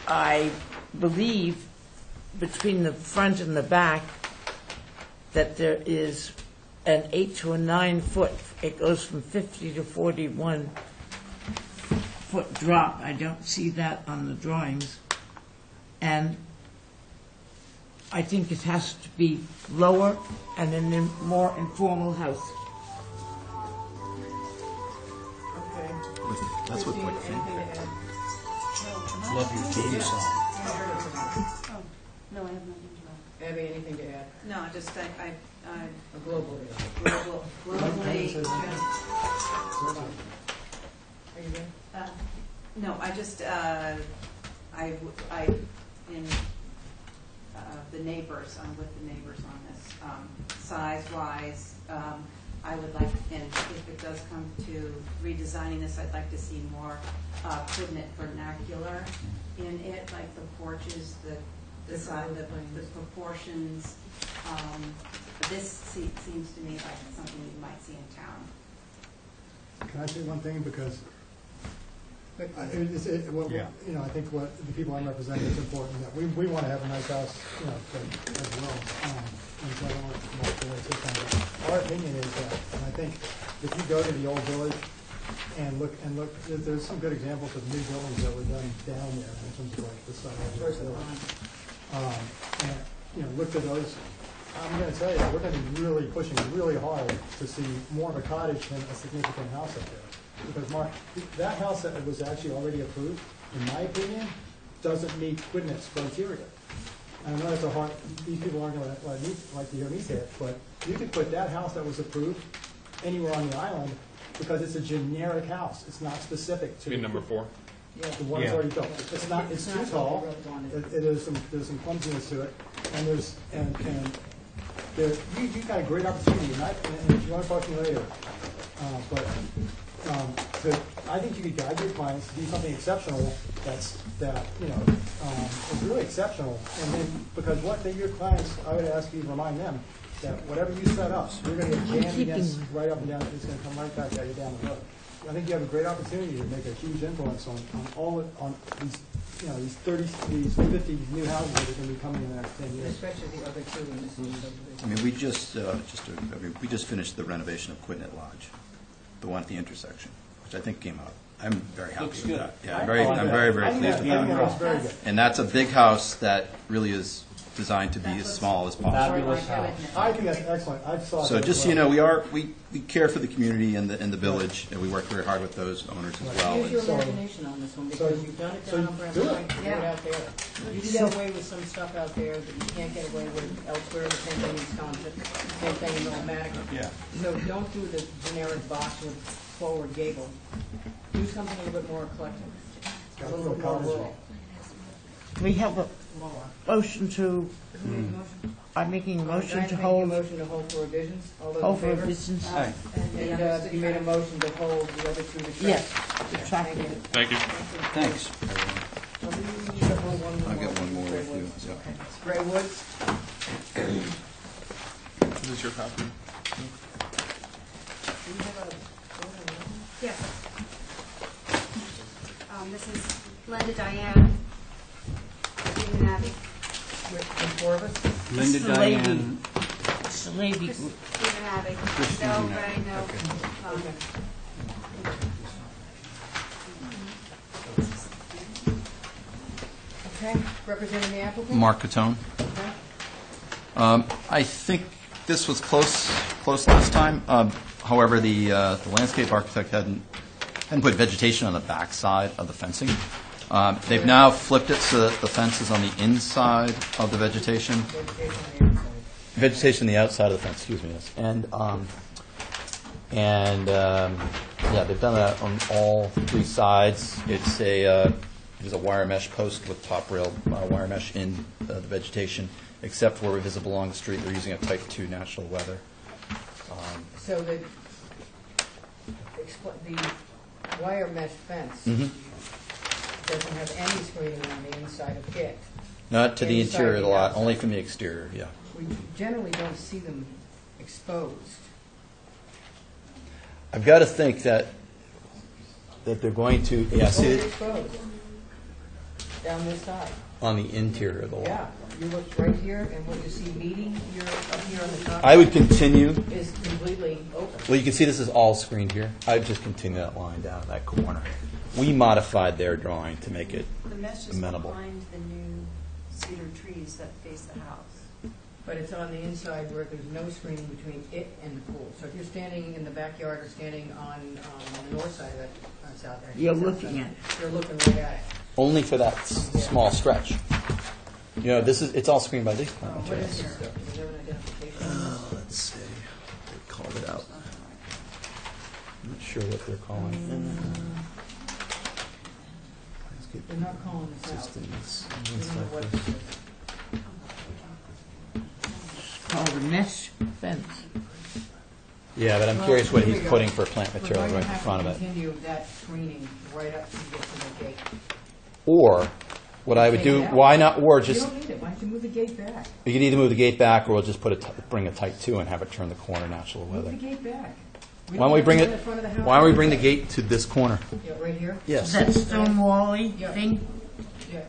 I believe between the front and the back that there is an 8 to a 9 foot, it goes from 50 to 41 foot drop. I don't see that on the drawings. And I think it has to be lower and in a more informal house. Okay. That's what point Anything to add? Love your theme song. No, I have nothing to Abby, anything to add? No, just Globally. globally, Are you there? no, I just, in the neighbors, I'm with the neighbors on this. Size-wise, I would like, and if it does come to redesigning this, I'd like to see more Quidnet vernacular in it, like the porches, the size, the proportions. But this seems to me like it's something you might see in town. Can I say one thing? Because But- Yeah. I think what the people I'm representing is important, that we want to have a nice house, as well. And so I don't want to say something. Our opinion is that, and I think if you go to the old village and look, there's some good examples of new buildings that were done down there in terms of like the side of the village. And, look at those. I'm going to tell you, we're going to be really pushing really hard to see more of a cottage than a significant house up there. Because Mark, that house that was actually already approved, in my opinion, doesn't meet Quidnet's criteria. I know that's a hard, these people aren't going to like to hear me say it, but you could put that house that was approved anywhere on the island because it's a generic house. It's not specific to. Be number 4. Yeah. The one that's Yeah. already built. It's not, it's too tall. There's some clumsiness to it, and you've got a great opportunity, and if you want to talk to me later, I think you could guide your clients to do something exceptional is really exceptional. And then, because your clients, I would ask you to remind them that whatever you set up, you're going to get jammed against right up and down, it's going to come right back at you down the road. I think you have a great opportunity to make a huge influence on these, these 50 new houses that are going to be coming in the next 10 years. Especially the other two in this subdivision. I mean, we just finished the renovation of Quidnet Lodge, the one at the intersection, which I think came out. I'm very happy Looks with good. that. Yeah, I'm very pleased with that. It's very good. And that's a big house that really is designed to be as small as possible. Fabulous house. I think that's excellent. I saw So that just as so you well. know, we care for the community and the village, and we work very hard with those owners as well. Use your So- imagination on this one, so- because you've done it so down on Bramble do it. Point, do it out there. You can get away with some stuff out there that you can't get away with elsewhere, the same thing in Wisconsin, same thing in Willimantic. Yeah. So don't do the generic box with forward gable. Do something a little bit more eclectic, a little bit more rural. We have a Lower. motion to, I'm making a motion Diane's to making a hold, motion to hold for revisions, all those hold in for favor? business. Aye. And you made a motion to hold the other two to track. Yes, Thank exactly. you. Thank you. Thanks. I'll get one more if you, yeah. Gray Woods, This is your copy. Yes. This is Linda Diane, Stephen Abbey. the four of us. Linda It's the lady. Diane. It's the lady. Stephen Abbey. Christine No, Abbey. Ray, no. Okay, representing the applicant? Mark Catone. Okay. I think this was close this time. However, the landscape architect hadn't put vegetation on the back side of the fencing. They've now flipped it so that the fence is on the inside of the vegetation. Vegetation on the inside. Vegetation on the outside of the fence, excuse me, yes. Yeah, they've done that on all three sides. There's a wire mesh post with top rail wire mesh in the vegetation, except where visible along the street. They're using a type 2 natural weather. So the wire mesh fence Mhm. doesn't have any screening on the inside of it. Not to the Inside interior of the the lot, outside. only from the exterior, yeah. We generally don't see them exposed. I've got to think that they're going to, yeah, see Fully it exposed. Down this side. on the interior of the lot. Yeah, you look right here, and what you see meeting here, up here on the top. I would continue, Is completely open. well, you can see this is all screened here. I'd just continue that line down in that corner. We modified their drawing to make it The mesh is amenable. behind the new cedar trees that face the house. But it's on the inside where there's no screening between it and the pool. So if you're standing in the backyard or standing on the north side of it, south there. You're south looking side, at it. You're looking right at it. Only for that small stretch. You know, it's all screened by these plant What is materials. this stuff? Is there an identification? Let's see, they called it out. I'm not sure what they're calling. They're not calling this out. Systems. We don't know what this is. It's called a mesh fence. Yeah, but I'm Well, curious what here he's we go. putting for plant We're material going right to in have front to of it. continue that screening right up to get to the gate. Or what I would Take it do, out. why not, or You just, don't need it, why don't you move the gate back? you could either move the gate back, or we'll just bring a tight two and have it turn the corner natural Move the weather. gate back. Why don't we bring in it, front of the house why don't we bring the anyway. gate to this corner? Yeah, right here? Yes. That stone wall-y Yeah. thing? Yeah.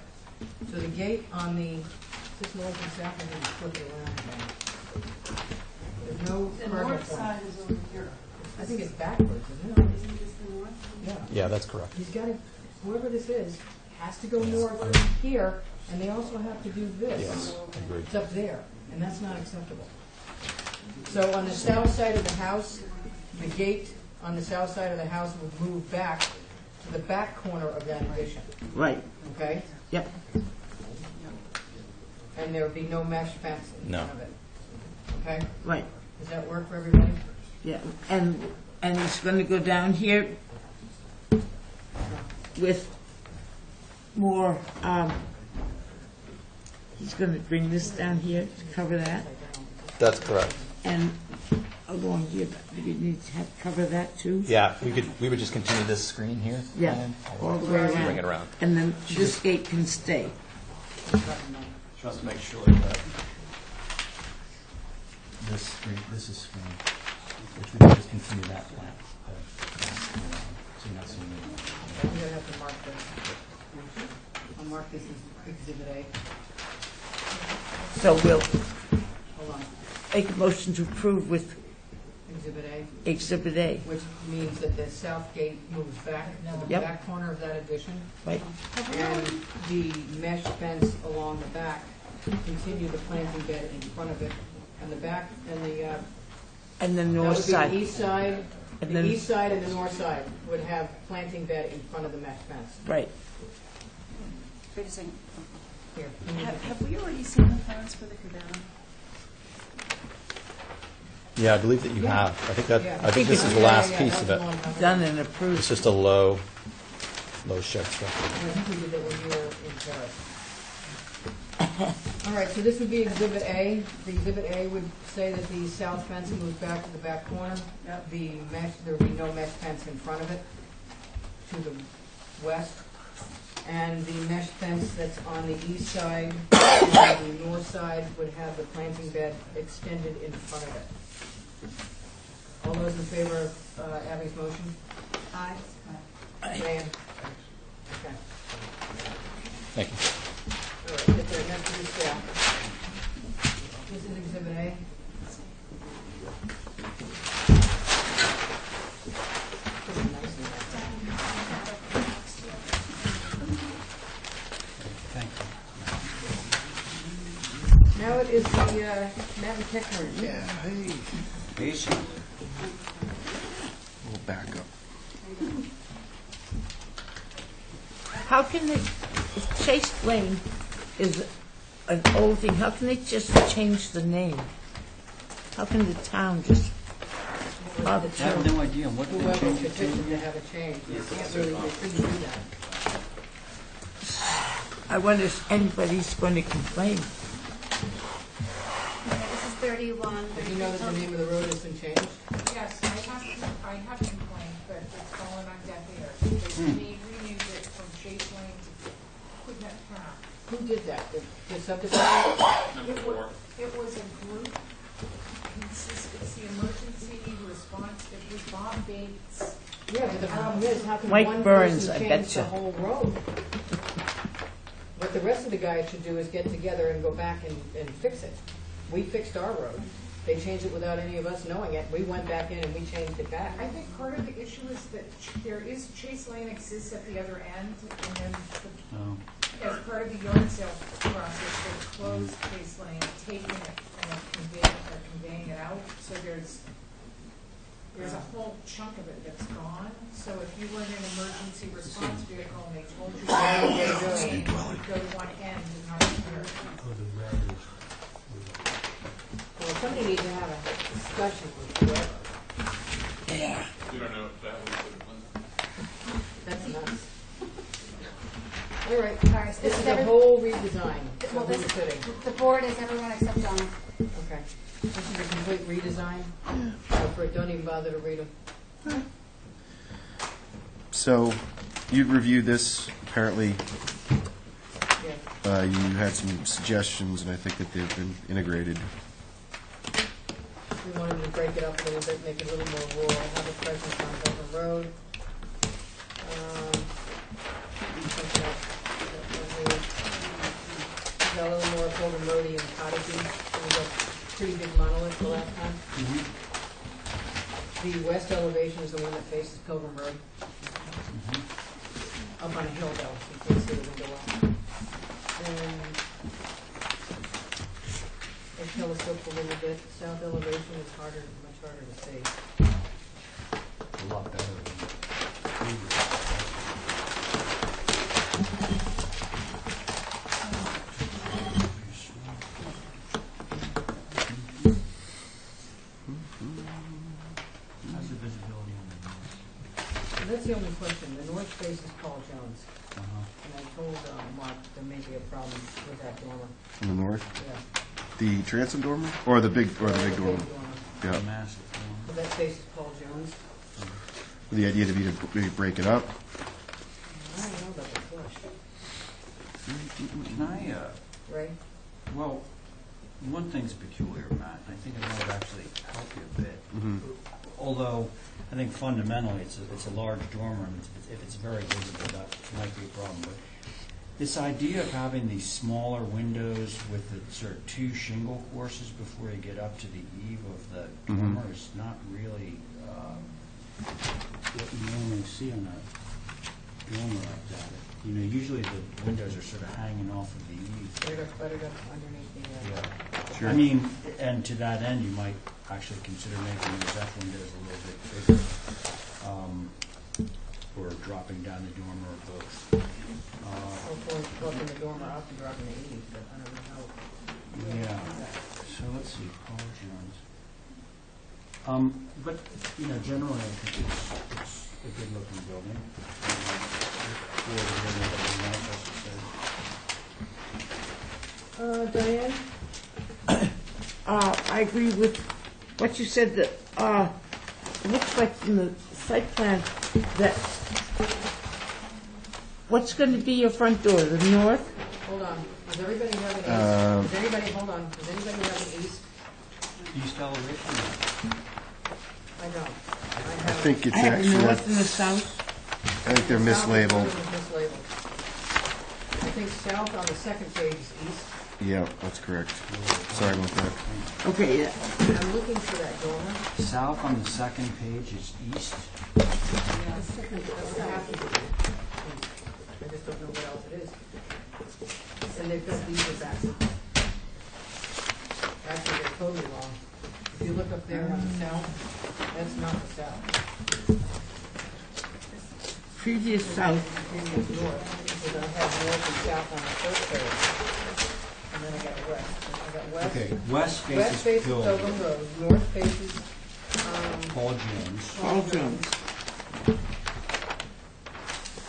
So the gate on the, is this north and south, I think flip it around again. There's no The cardinal north point. side is over here. I think it's backwards, isn't it? Isn't this the north? Yeah. Yeah, that's correct. He's got to, whoever this is, has to go north here, and they also have to do this. Yes, agreed. It's up there, and that's not acceptable. So on the south side of the house, the gate on the south side of the house would move back to the back corner of that addition, Right, okay? yep. And there would be no mesh fence in No. front of it, okay? Right, Does that work for everybody? yeah. And it's going to go down here with more, he's going to bring this down here to cover that. That's correct. And along here, do you need to have, cover that too? Yeah, we would just continue this screen here. Yeah, and all the way around. Bring it around. And then this gate can stay. Just make sure that this screen, this is screen, which we can just continue that plan. So you're not seeing it. I'm gonna have to mark this. I'll mark this as Exhibit A. So we'll Hold on, make a motion to approve with Exhibit A, Exhibit A, which means that the south gate moves back to the Yep. back corner of that addition. right? And the mesh fence along the back, continue the planting bed in front of it, and the back, and the, And the that north would be side. the east side, And the then- east side and the north side would have planting bed in front of the mesh fence. Right. Wait a second. Here. Have we already seen the plans for the cabana? Yeah, I believe that you have. I think Yeah. this is the last piece of it. Done and It's approved. just a low shed structure. I think we did that when you were in Paris. All right, so this would be Exhibit A. The Exhibit A would say that the south fence moves back to the back corner. The mesh, there would be no mesh fence in front of it to the west. And the mesh fence that's on the east side and the north side would have the planting bed extended in front of it. All those in favor of Abby's motion? Aye. Dan? Okay. Thank you. All right, get there, next to the staff. This is Exhibit A. Pretty nice in there. Thank you. Now it is the Matt and Tech turn. Basic. We'll back up. How can they, if Chase Lane is an old thing, how can they just change the name? How can the town just I have no idea what they Whoever changed it petitioned to to. have it changed, they can't really, they shouldn't do that. I wonder if anybody's going to complain. Okay, this is 31. Did you know that the name of the road has been changed? Yes, I have complained, but it's fallen on deaf ears. They renamed it from Chase Lane to Quidnet Path. Who did that? The subdivision? It was a group, it's the emergency response, it was Bob Bates. Yeah, but the problem is, how can Mike one Burns, person I change the betcha. whole road? What the rest of the guys should do is get together and go back and fix it. We fixed our road. They changed it without any of us knowing it. We went back in and we changed it back. I think part of the issue is that there is, Chase Lane exists at the other end, and then Oh. as part of the yard sale process, they closed Chase Lane, taking it and conveying it out, so there's a whole chunk of it that's gone. So if you were in an emergency response vehicle and they told you you would go to one end and not the other. Well, somebody needs to have a discussion with whoever. You don't know if that was That's nuts. All right, All right, so this is a every- whole redesign. So Well, who's this, sitting? the board is everyone except Donna. Okay. This is a complete redesign. Don't even bother to read them. So you've reviewed this apparently Yeah. You had some suggestions, and I think that they've been integrated. We wanted to break it up a little bit, make it a little more rural, have a presence on Dover Road. Something else that got a little more Pilgrim Roady and cottagey, so we got pretty big monolith the last time. The west elevation is the one that faces Pilgrim Road. Up on a hill though, so you can't see the window well. And it telescopes a little bit. South elevation is harder, much harder to see. A lot better than previous. How's the visibility on the north? So that's the only question. The north face is Paul Jones. Uh-huh. And I told Mark there may be a problem with that dormer. In the north? Yeah. The transom dormer? Or the big dormer? Yeah. Massive So that faces Paul Jones. The idea to be to maybe break it up? I don't know about the flush. Can I, Ray? well, one thing's peculiar, Matt, and I think it might actually help you a bit. Although, I think fundamentally, it's a large dormer, and if it's very visible, that might be a problem. But this idea of having these smaller windows with the sort of two shingle courses before you get up to the eave of the dormer is not really what you normally see on a dormer like that. You know, usually the windows are sort of hanging off of the eave. Buttered up underneath the... Yeah. Sure. I mean, and to that end, you might actually consider making those F windows a little bit bigger, or dropping down the dormer or both. Hopefully, dropping the dormer up and dropping the eave, but I don't know how... Yeah. So let's see, Paul Jones. But, you know, generally, I think it's a good-looking building. Diane? I agree with what you said, that it looks like from the site plan that, what's going to be your front door, the north? Hold on. Does everybody have an east? Does anybody, hold on, does anybody have an east? East elevation? I don't. I think it's I have the actually, north and the south. I think they're mislabeled. Mislabeled. I think south on the second page is east. Yeah, that's correct. Sorry about that. Okay, yeah. I'm looking for that dormer. South on the second page is east. That would have to be. I just don't know what else it is. And they've got these are back. Actually, they're totally wrong. If you look up there on the south, that's not the south. Previous south. Previous north, because I have north and south on the first page. And then I got west. I got west. Okay, west West faces faces Pilgrim. Pilgrim Road, north faces, Paul Jones. Paul Jones.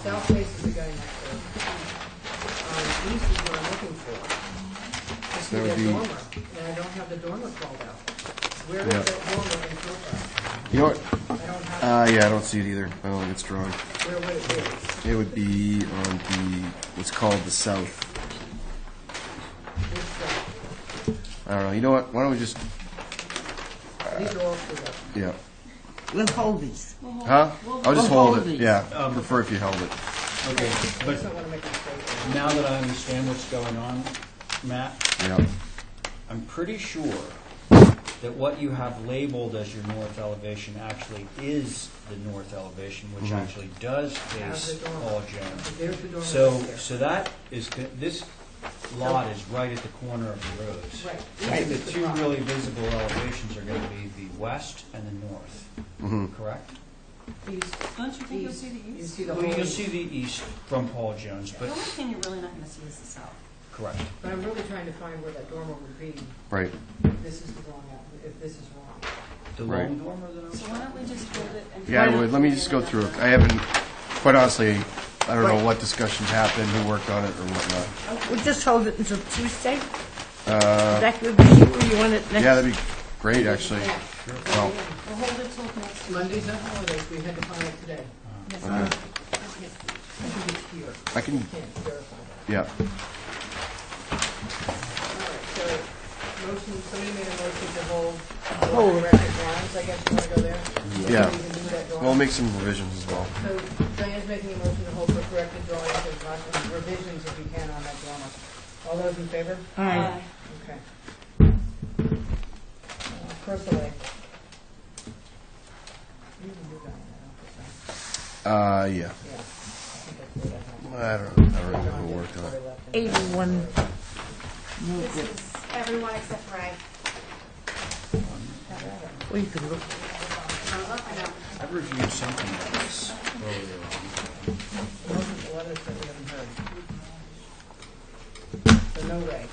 south faces the guy next door. East is what I'm looking for. I see That would that be- dormer, and I don't have the dormer called out. Where is Yeah. that dormer in profile? You know what? I don't have, Yeah, I don't see it either. I don't think it's drawn. where would it be? It would be on what's called the south. Which side? I don't know. You know what? Why don't we just, These are all screwed up. yeah. We'll hold these. Huh? I'll just We'll hold hold it. these. Yeah, prefer if you held it. Okay, I but just don't want to make a mistake. now that I understand what's going on, Matt, Yeah. I'm pretty sure that what you have labeled as your north elevation actually is the north elevation, which actually does How's face the dormer? Paul Jones. There's the dormer So, right there. so that is, this lot is right at the corner of the roads. Right. I think East is the the two problem. really visible elevations are going to be the west and the north, correct? East, Don't you think you'll east. see the You east? see the Well, whole you'll east. see the east from Paul Jones, The but, only thing you're really not going to see is the south. correct. But I'm really trying to find where that dormer would be Right. if this is the wrong, if this is wrong. The Right. long dormer that I'm So why don't we just hold it and... Yeah, I would. Let me just go through it. I haven't, quite honestly, I don't know what discussions happened, who worked on it or whatnot. We'll just hold it until Tuesday. Is Uh, that good with you, or you want it next? Yeah, that'd be great, actually. Yeah. Well, We'll hold it till next Monday's not holidays, we had to find it today. okay. I think it's here. I can, Can't verify that. yeah. so, motion, somebody made a motion to hold Hold. corrected drawings, I guess you want to go there? Yeah. So you can do that drawing. We'll make some revisions as well. So Diane's making a motion to hold for corrected drawings and revisions if you can on that drawing. All those in favor? Aye. Okay. Crystal Lake. You can do that, I don't think Yeah. so. Yeah. I think that's good, I think. I don't remember who worked on it. 81. This is everyone except Ray. Well, you can look. I know. I've reviewed something like this earlier on. Most of the letters that we haven't heard. So no Ray.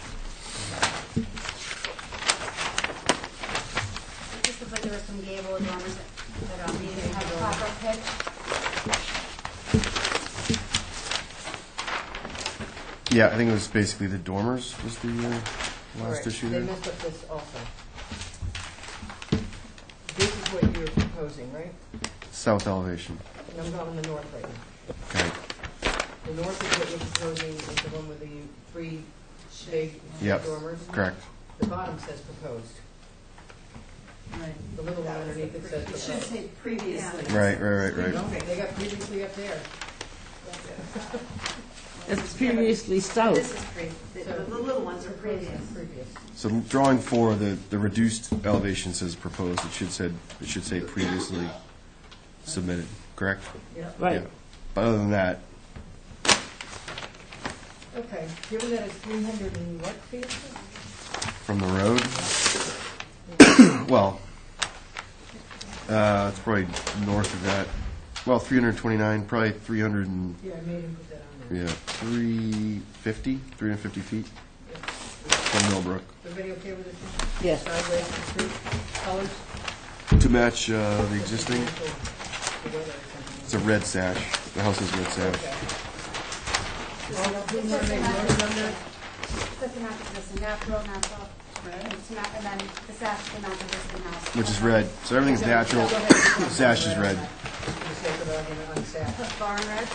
It just looks like there were some gable dormers that needed to have a proper pitch. Yeah, I think it was basically the dormers was the last Right. issue They there. messed up this also. This is what you're proposing, right? South elevation. And I'm going in the north right now. Okay. The north is what you're proposing, is the one with the three big Yep. dormers. Correct. The bottom says proposed. Right. The little one underneath it says It should proposed. say previously. Right. No, they got previously up there. It's previously south. This is the little ones are previous. Previous. So drawing 4, the reduced elevation says proposed. It should say previously submitted. Correct. Right. Yeah. But other than that, Okay, given that it's 300 and what feet? from the road, well, it's probably north of that. Well, 329, probably 300 and Yeah, I made him put that on there. 350 feet from Millbrook Everybody okay with this? Yes. Sideways and street colors? to match the existing. The weather or something. It's a red sash. The house is red sash. Okay. Who want to make a motion on that? That's the map existing, natural. And then the sash is the map existing house. Which is red. So everything's natural. Go ahead. Sash is red. For the sake of argument on sash. Barn red?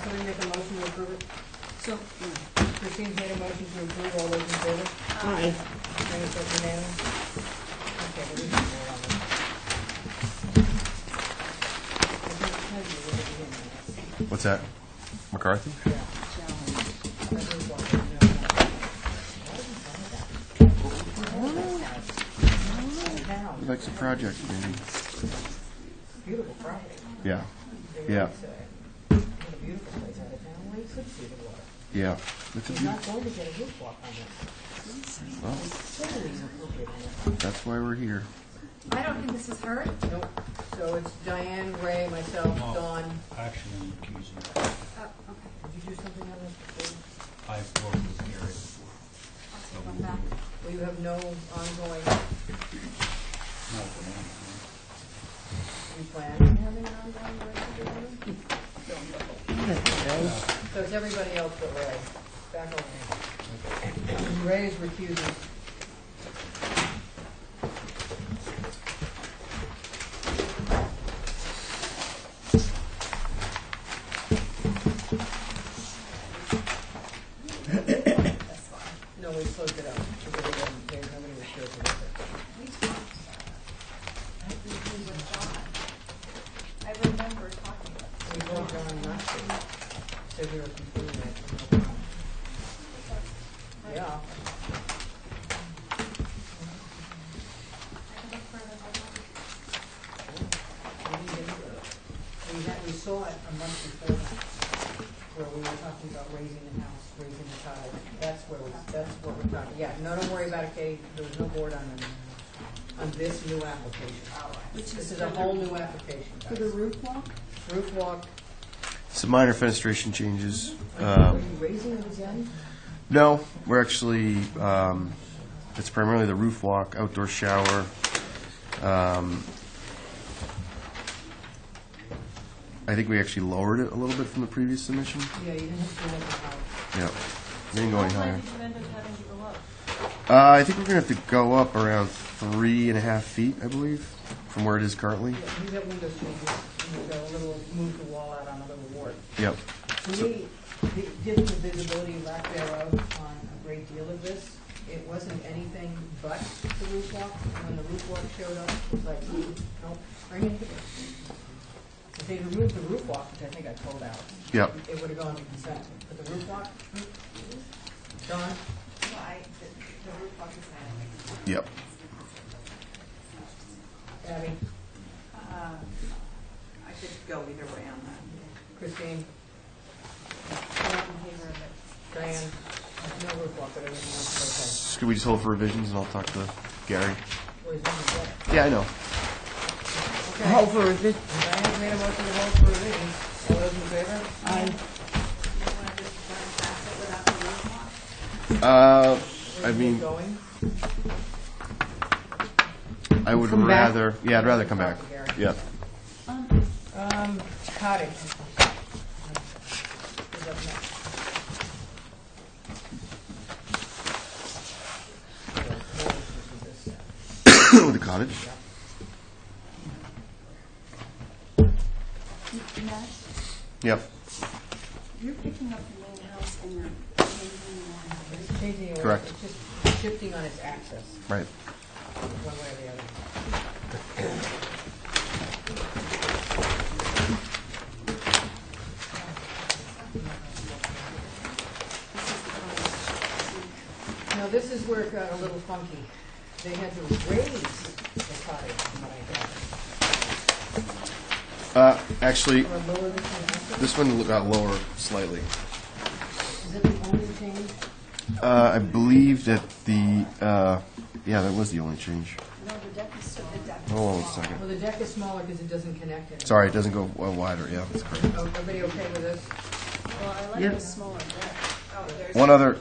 Somebody make a motion to approve it? So, Christine's made a motion to approve, all those in favor? Aye. Any such unanimous? Okay, well, we can vote on this. I think it tells you where to begin. What's that? McCarthy? Yeah. That is what we know. Down. He likes the project, maybe. Beautiful property. Yeah. They Yeah. really say. What a beautiful place out of town, where you could see the water. Yeah. It's a You're not going to get a roof walk on this. well, Totally inappropriate on it. that's why we're here. I don't think this is her. Nope. So it's Diane, Ray, myself, No. Dawn. Actually, I'm accusing. Oh, okay. Did you do something on this before? I've worked with Gary before. I'll take one back. Well, you have no ongoing, Not for now. you plan on having an ongoing relationship with him? So it's everybody else but Ray. Back over here. Ray is recusing. No, we closed it up. Nobody was sure to look I remember talking about at. We told John not to. Said we were completing it. No problem. Yeah. We saw it a month before that, where we were talking about raising the house, raising the tide. That's what we're talking, yeah, no, don't worry about it, Kate, there was no board on this new application. This is a whole new application, for guys. the roof walk? Roof walk, Some minor fenestration changes. are you raising it again? No, we're actually, it's primarily the roof walk, outdoor shower. I think we actually lowered it a little bit from the previous submission. Yeah, you didn't have to do anything about it. Yeah. We didn't go any higher. How high did you end up having to go up? I think we're going to have to go up around 3.5 feet, I believe, from where it is currently. Yeah, you got window changes, you got a little, move the wall out on a little ward. Yep. To So- me, Given the visibility lack thereof on a great deal of this, it wasn't anything but the roof walk. When the roof walk showed up, it was like, nope, bring it here. If they removed the roof walk, which I think I pulled out, Yep. it would have gone to consent. But the roof walk, John? The roof walk is that. Yep. Abby? I could go either way on that. Christine? Diane? No roof walk, but everything else is Could we just hold for revisions and I'll talk to Gary? okay. Where's the Yeah, I know. Okay. Hold for revision. Diane made a motion to hold for revision. All those in favor? Aye. You want to just run past it without the roof walk? I Where's it mean, going? I would Come back? rather, yeah, I'd rather come back. Yep. Cottage. Who's up next? The cottage. Matt, Yep. you're picking up the main house and you're changing the It's changing it. Correct. It's just shifting on its axis, Right. one way or the other. Now, this is where it got a little funky. They had to raise the cottage, from what I gather. Actually, Or lower this one. this one got lower slightly. Is it the only change? I believe that the, yeah, that was the only change. No, the deck is still, the deck is Hold on one small. second. Well, the deck is smaller because it doesn't connect it. Sorry, it doesn't go wider. Yeah, that's correct. Oh, everybody okay with this? Well, I like Yep. the smaller deck. One other,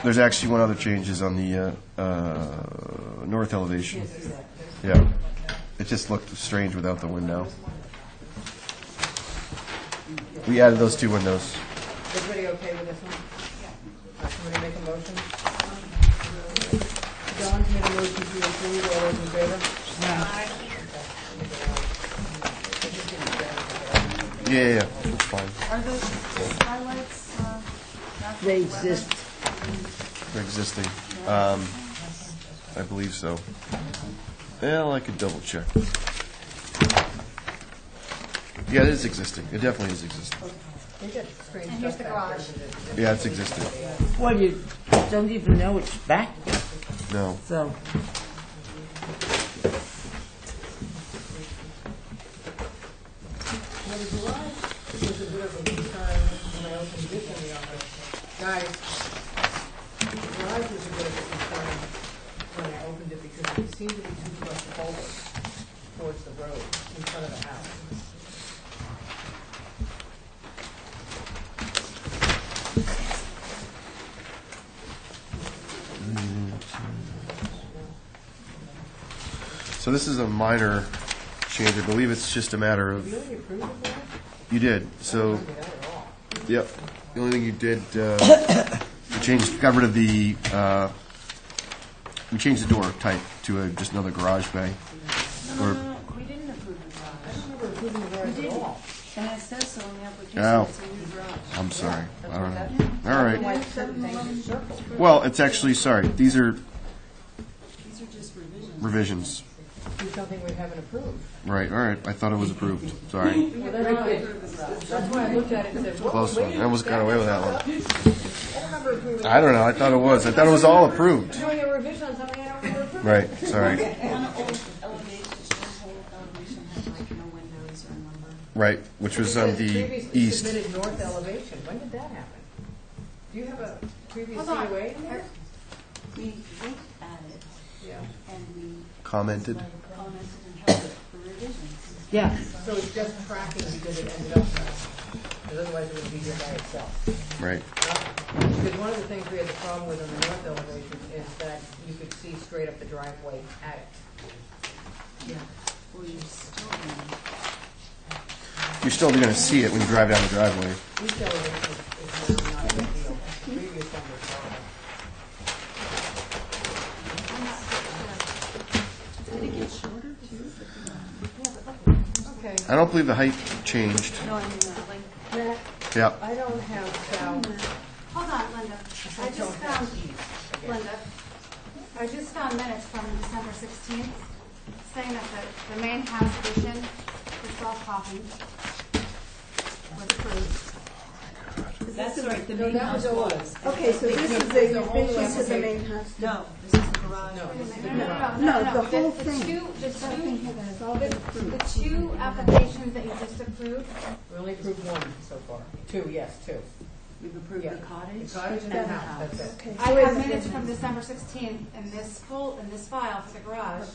there's actually one other change is on the north elevation. Yeah. It just looked strange without the window. We added those two windows. Everybody okay with this one? Somebody make a motion? John made a motion to approve, all those in favor? Yeah, it's fine. Are the skylights, natural They weather? exist. They're existing. I believe so. Well, I could double check. Yeah, it is existing. It definitely is existing. They got strange And here's stuff the back there, garage. isn't it? Yeah, it's existing. Well, you don't even know it's back there, No. so. Well, the garage was a bit of a concern when I opened this in the office. Guys, the garage was a bit of a concern when I opened it because it seemed to be too much forward towards the road in front of the house. So this is a minor change. I believe it's just a matter of, Really approved of that? you did. So, I don't remember that at all. yep. The only thing you did, you changed, got rid of the, we changed the door type to just another garage bay. Or, We didn't approve the garage. I don't remember approving the garage at all. And it says so in the application, Ow. it's a new garage. I'm sorry. I don't know. That's All right. why certain things are circled. Well, it's actually, sorry, these are These are just revisions. revisions. Do something we haven't approved. Right, all right. I thought it was approved. Sorry. Well, that's why I looked at it and said, whoa, Close one. I almost got away with that one. I don't remember approving. I don't know. I thought it was. I thought it was all approved. Doing a revision on something I don't remember approving. Right, sorry. One old elevation, this whole elevation had like no windows or number. Right, which was on It says the previously east. submitted north elevation. When did that happen? Do you have a previous Hold on. COA in there? We looked at it Yeah. and we Commented. commented and held it for revisions. Yeah, So it's just tracking because it ended up there. Because otherwise it would be here by itself. Right. Because one of the things we had the problem with on the north elevation is that you could see straight up the driveway at it. Yeah. Well, you're still in. You're still going to see it when you drive down the driveway. East elevation is now not a big deal. Previous one was horrible. Did it get shorter too? Okay. I don't believe the height changed. No, I mean, like, Yeah. I don't have south. Hold on, Linda. I just found, Linda, I just found minutes from December 16th saying that the main house addition, the 12 coffee, was approved. That's right, the No, main that house was old. was. Okay, so this is the revision to the main house. No, this is the garage. No, this is the No, no, garage. no, no, No, the whole The thing. the two applications that you just approved, We only approved one so far. Two, yes, two. We've approved Yeah. the cottage. The cottage and the house, that's it. Okay. I have minutes from December 16th in this file for the garage.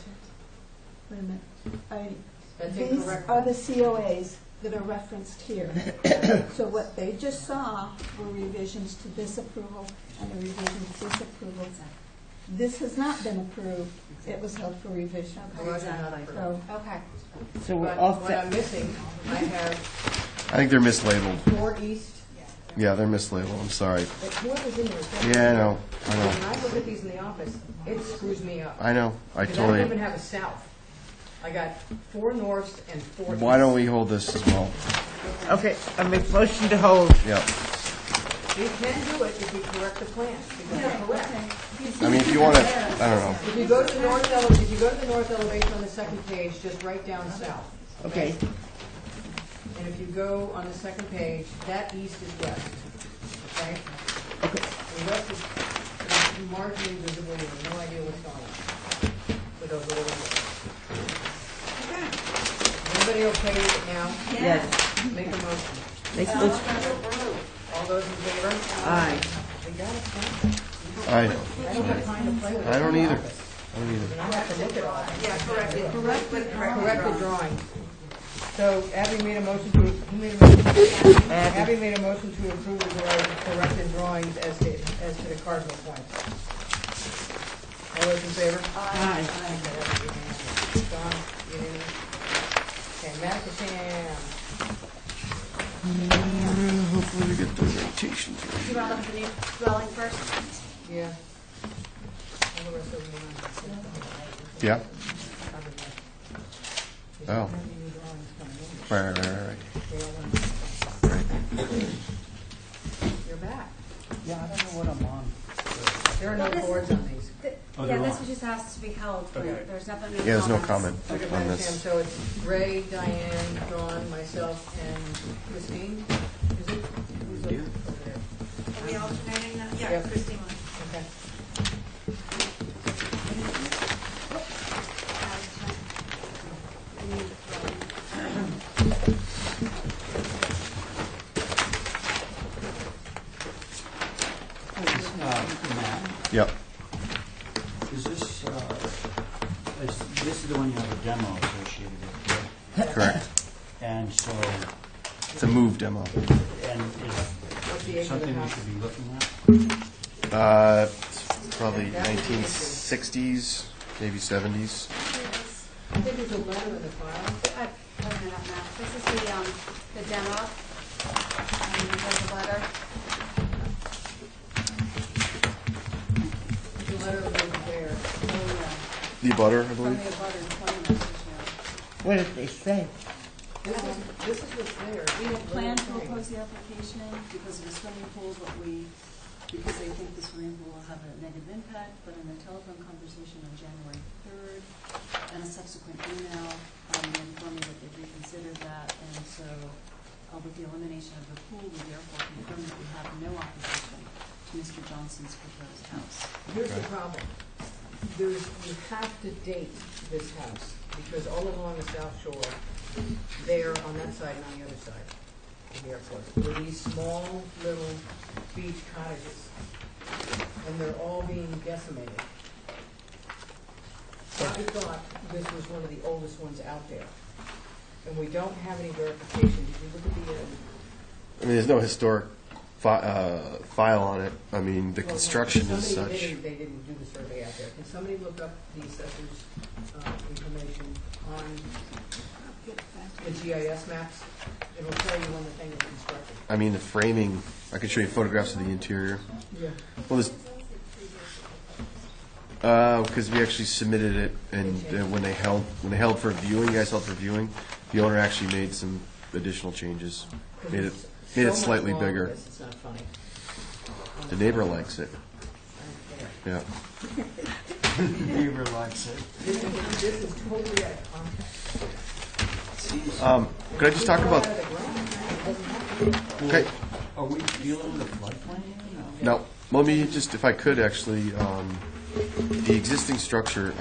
Wait a minute. That's These incorrect. are the COAs that are referenced here. So what they just saw were revisions to this approval and a revision to this approval. This has not been approved. It was held for revision. Garage is not approved. So Okay. So we're But all what I'm set. missing, I have I think they're mislabeled. 4 east. Yeah, they're mislabeled. I'm sorry. Whoever's in there. Yeah, I know. When I look at these in the office, it screws me up. I know. I Because I don't even totally. have a south. I got 4 norths and 4 east. Why don't we hold this as well? Okay, I make motion to hold. Yeah. We can do it if we correct the plan, because they're correct. I mean, if you want to, I don't know. If you go to the north elevation on the second page, just write down south. Okay. And if you go on the second page, that east is west, okay? Okay. The west is marginally visible, you have no idea what's going on with those little windows. Everybody okay with it now? Yes. Make a motion. Make motion. All those in favor? Aye. We got it. I I don't have time to play with it. I don't either. I don't either. And I have to look at all. Yeah, corrected. Corrected drawings. So Abby made a motion to, who made a motion? Abby made a motion to approve the corrected drawings as to the cardinal points. All those in favor? Aye. Don, unanimous. Okay, Mattacham. Hopefully we get the rotations right. You want to look at the new dwelling first? Yeah. All the rest of them are- Yeah. Oh. There's so many new drawings coming in. Right. They all want- Right. You're back. Yeah, I don't know what I'm on. There are no Well, this- boards on these. Oh, Yeah, they're this on. was just asked to be held. Okay. There's nothing. Yeah, there's no comment Look at on Mattacham, this. so it's Ray, Diane, Dawn, myself, and Christine? Is it? Who's over there? Are we alternating that? Yeah. Yeah, Christine. Okay. Matt, Yep. is this, this is the one you have a demo associated with, Correct. and so, It's a move demo. and What's the age is of the something we house? should be looking at? It's probably 1960s, maybe 70s. I think there's a letter in the file. I'm putting it up now. This is the demo. And there's a letter. The letter was there. The butter, I From believe. the abutters, from the message here. What did they say? This is what's there. We had planned to oppose the application because of the swimming pool, because they think the swimming pool will have a negative impact, but in a telephone conversation on January 3rd and a subsequent email, they informed me that they've reconsidered that, and so with the elimination of the pool, we therefore confirm that we have no opposition to Mr. Johnson's proposed house. Here's the problem. You have to date this house, because all along the South Shore, there on that side and on the other side of the airport, were these small little beach cottages, and they're all being decimated. I thought this was one of the oldest ones out there, and we don't have any verification. Did you look at the, I mean, there's no historic file on it. I mean, the construction is somebody- such. They didn't do the survey out there. Can somebody look up the assessor's information on the GIS maps? It'll tell you when the thing was constructed. I mean, the framing. I could show you photographs of the interior. Yeah. Well, there's because we actually submitted it, and when they held for viewing, you guys held for viewing, the owner actually made some additional changes. Made it Made it so much slightly wrong with bigger. this, it's not funny. The neighbor likes it. I don't care. Yeah. Neighbor likes it. This is totally out of context. Could I just talk about, Out of the ground. It doesn't have to be. okay, Are we dealing with a floodplain here? now, let me just, if I could actually, the existing structure,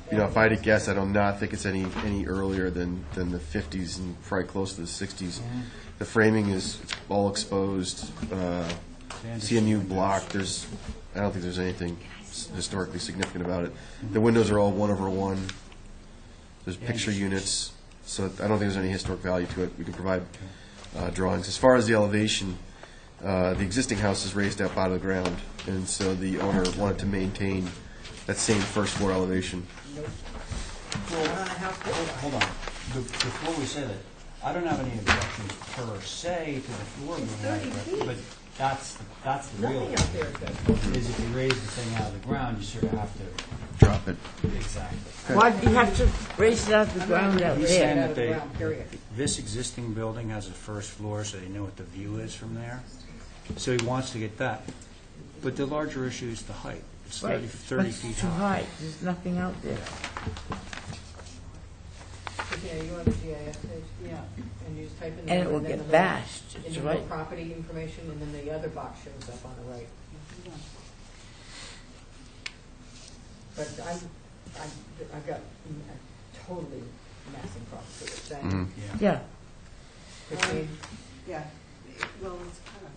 if I had to guess, I do not think it's any earlier than the 50s and probably close to the 60s. The framing is it's all exposed, CMU block. I don't think there's anything historically significant about it. The windows are all 1/1. There's picture units, so I don't think there's any historic value to it. We can provide drawings. As far as the elevation, the existing house is raised up out of the ground, and so the owner wanted to maintain that same first floor elevation. Hold on. Before we say that, I don't have any objections per se to the floor moving out of the ground, but that's the real Nothing out there is good. is if you raise the thing out of the ground, you sort of have to, Drop it. exactly. Why do you have to raise it out of the ground out He's there? saying Out that of the ground, period. this existing building has a first floor, so they know what the view is from there. So he wants to get that. But the larger issue is the height. It's Right, 30 but feet it's too high. high, there's nothing out there. Okay, you on the GIS page? Yeah. And you just type in. And it the- will then get the little- bashed, And it's the right. little property information, and then the other box shows up on the right. But I've got a totally massive problem with it, saying, Mhm. Yeah. Yeah, Christine, Yeah, well, it's kind of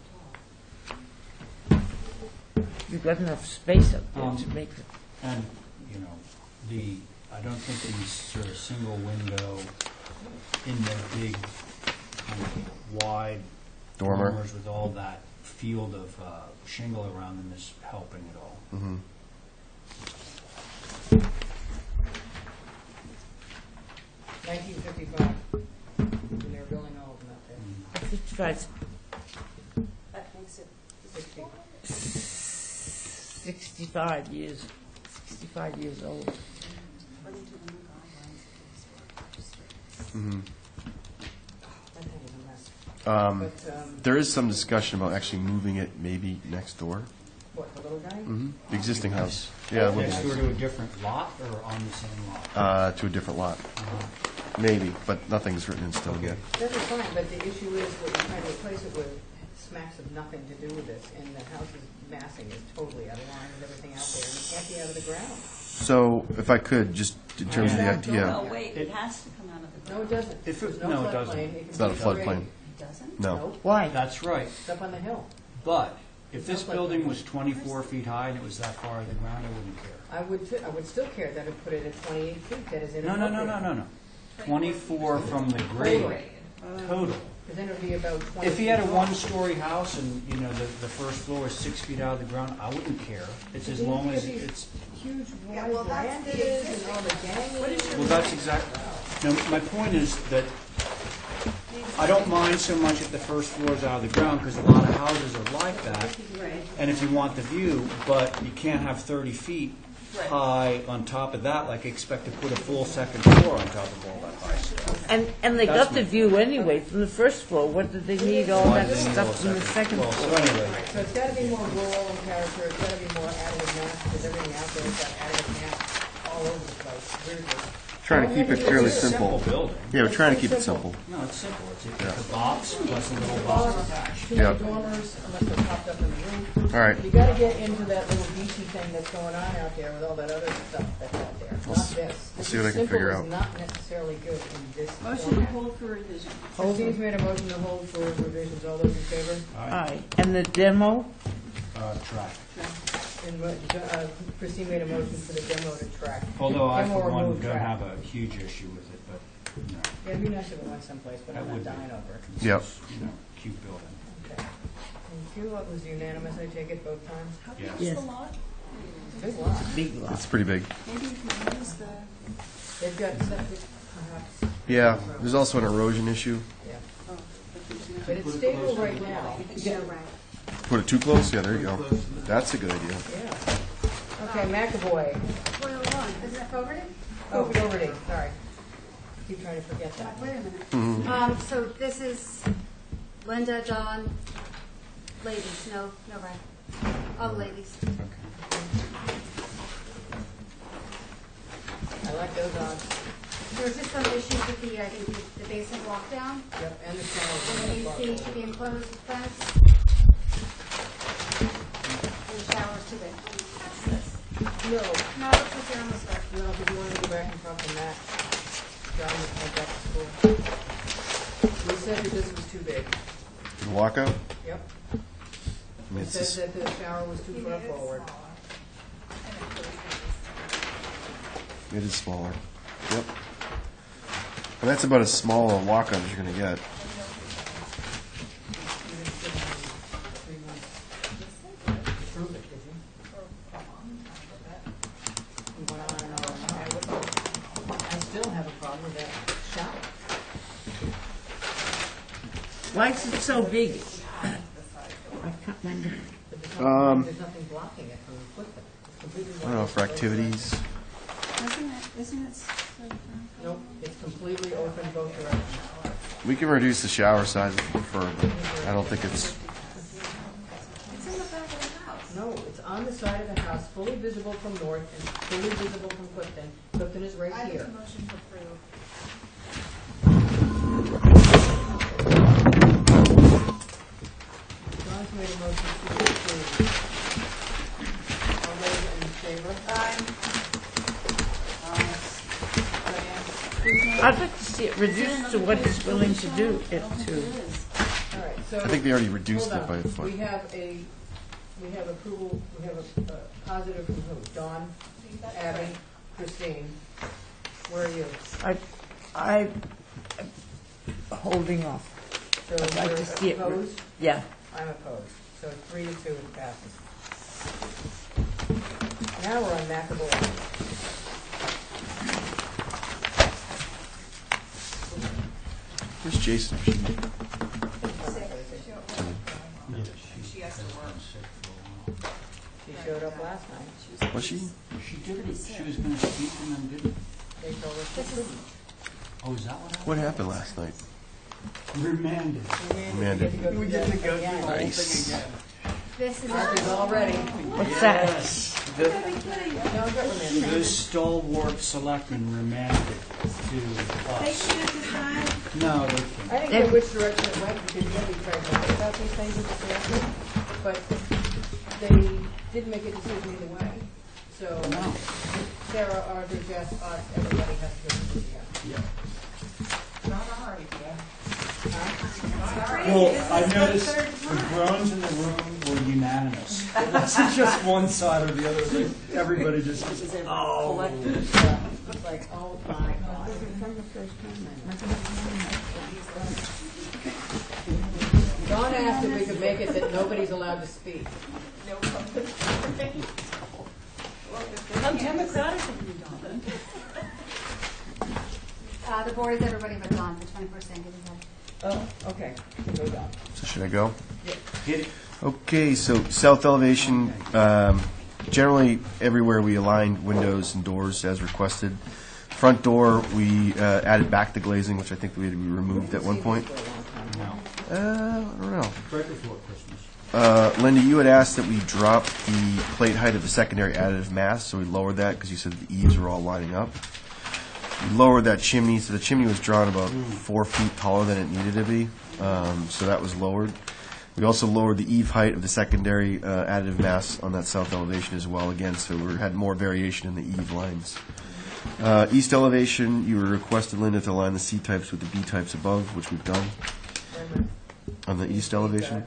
tall. you've got enough space up there to Um, make it. And, I don't think these sort of single window in the big kind of wide Dormer. dormers with all that field of shingle around them is helping at all. Mhm. 1955, and they're building all of them out there. 55, That makes it 60. 65 years, 65 years old. according to the new guidelines of the historic registry. Mhm. That thing is a mess. But, There is some discussion about actually moving it maybe next door. what, the little guy? The existing house. Yeah, Next door to a different lot or on the same lot? to a different lot. Maybe, but nothing's written in stone yet. That's fine, but the issue is what you're trying to replace it with smacks of nothing to do with this, and the house's massing is totally out of line with everything out there, and it can't be out of the ground. So, if I could, just in terms of the No, idea, wait, it has to come out of the No, it ground. doesn't. If it- There's no, it doesn't. floodplain. It it's can not a be floodplain. It doesn't? No. Nope, Why? That's right. it's up on the hill. But if this building was 24 feet high and it was that far out of the ground, I wouldn't care. I would still care that it put it at 28 feet, that is No, inappropriate. no. 24 from the grade, total. Because then it would be about 20 If he had a feet tall. one-story house and, the first floor is 6 feet out of the ground, I wouldn't care. It's as long as it's, Huge Yeah, wide well, that's verandas the and all the gangways. well, that's exactly, no, my point is that I don't mind so much if the first floor is out of the ground, because a lot of houses are like that. And if you want the view, but you can't have 30 feet high on top of that, like expect to put a full second floor on top of all that high stuff. And they That's got the my- view anyway from the first floor. What did they need all Why that do they need stuff all from the second Well, floor? so anyway, So it's got to be more rural in character, it's got to be more additive mass, because everything out there has got additive mass all over the place, weirdly. Trying to keep it fairly it's a simple simple. building. Yeah, we're trying to keep it simple. No, it's simple. It's a box plus a little box attached. Too Yeah. many dormers, unless they're popped up in the roof. All right. You got to get into that little beachy thing that's going on out there with all that other stuff that's out there, not this. We'll see what I can figure out. Simple is not necessarily good in this Motion to format. hold for revision. Christine's made a motion to hold for revisions, all those in favor? Aye. And the demo? Track. And Christine made a motion for the demo to track. Although I, Demo for or one, move don't track. have a huge issue with it, but, Yeah, it'd be nice if it went someplace, but That I'm not would be. dying over it. it's Yep. just, cute building. Okay. Thank you. What was unanimous, I take it, both times? How big Yes. is Yes. the lot? Big lot. Big lot. It's pretty big. Maybe you can use the, They've got septic, perhaps, Yeah, there's also an erosion issue. yeah. but there's no. But it's stable right now. Yeah, right. Put it too close? Yeah, there you go. That's a good idea. Yeah. Okay, McAvoy. Isn't it Fogarty? Oh, Fogarty, sorry. Keep trying to forget that. Wait a minute. So this is Linda, John, ladies, no Ray. All ladies. I like those odds. There was just some issues with the, I think, the basement walk-down, Yep, and the and shower. the AC to be enclosed with fence. And the shower's too big. No, No, it's like you're almost there. no, because you want to go back and talk to Matt. John was going back to school. We said that this was too big. The walkout? Yep. I mean, We it's said just- that the shower was too far forward. It is smaller. Yep. And that's about as small a walkout as you're going to get. Prove it, did you? We went on and on. I still have a problem with that shower. Why is it so big? I can't remember. But there's nothing blocking it from the equipment. It's completely I don't know, for activities. Isn't it? Nope, it's completely open both directions. We can reduce the shower size if you prefer, but I don't think it's. It's in the back of the house. No, it's on the side of the house, fully visible from north and fully visible from Clifton. Clifton is right I make here. a motion to approve. John's made a motion to approve. All those in favor? I'd like to see it reduced to what it's willing to do it to. All right, so. I think they already reduced hold it by on. a foot. We have approval, we have a positive from who? Dawn, Abby, Christine. Where are you? I'm holding off. So I'd like you're to see it. opposed? Yeah. I'm opposed. So 3-2, it passes. Now we're on McAvoy. Where's Jason? She has to work. She showed up last night. Was she? She didn't, she was going to speak and then didn't. They told us she couldn't. Oh, is that what happened? What happened last night? Remanded. We get to go through Nice. This is. Arthur's all ready. What's that? No, get remanded. The stalwart selectmen remanded to us. No, they can't. I didn't know which direction it went because nobody tried to think about these things with the selectmen, but they didn't make a decision either way. So Sarah, Arthur, Jeff, us, everybody has to agree. Yeah. Not all right, yeah. Well, I noticed the groans in the room were unanimous. It wasn't just one side or the other. Like, everybody just was, oh. It's like, oh my God. Dawn asked if we could make it that nobody's allowed to speak. How democratic of you, Donna. The board is everybody but Dawn for 21st Angus. Oh, okay. Go Dawn. So should I go? Hit it. Okay, so south elevation, generally everywhere we aligned windows and doors as requested. Front door, we added back the glazing, which I think we removed at one point. I don't know. Right before Christmas. Linda, you had asked that we drop the plate height of the secondary additive mass, so we lowered that because you said the eaves were all lining up. We lowered that chimney, so the chimney was drawn about 4 feet taller than it needed to be, so that was lowered. We also lowered the eave height of the secondary additive mass on that south elevation as well, again, so we had more variation in the eave lines. East elevation, you were requested, Linda, to align the C types with the B types above, which we've done on the east elevation.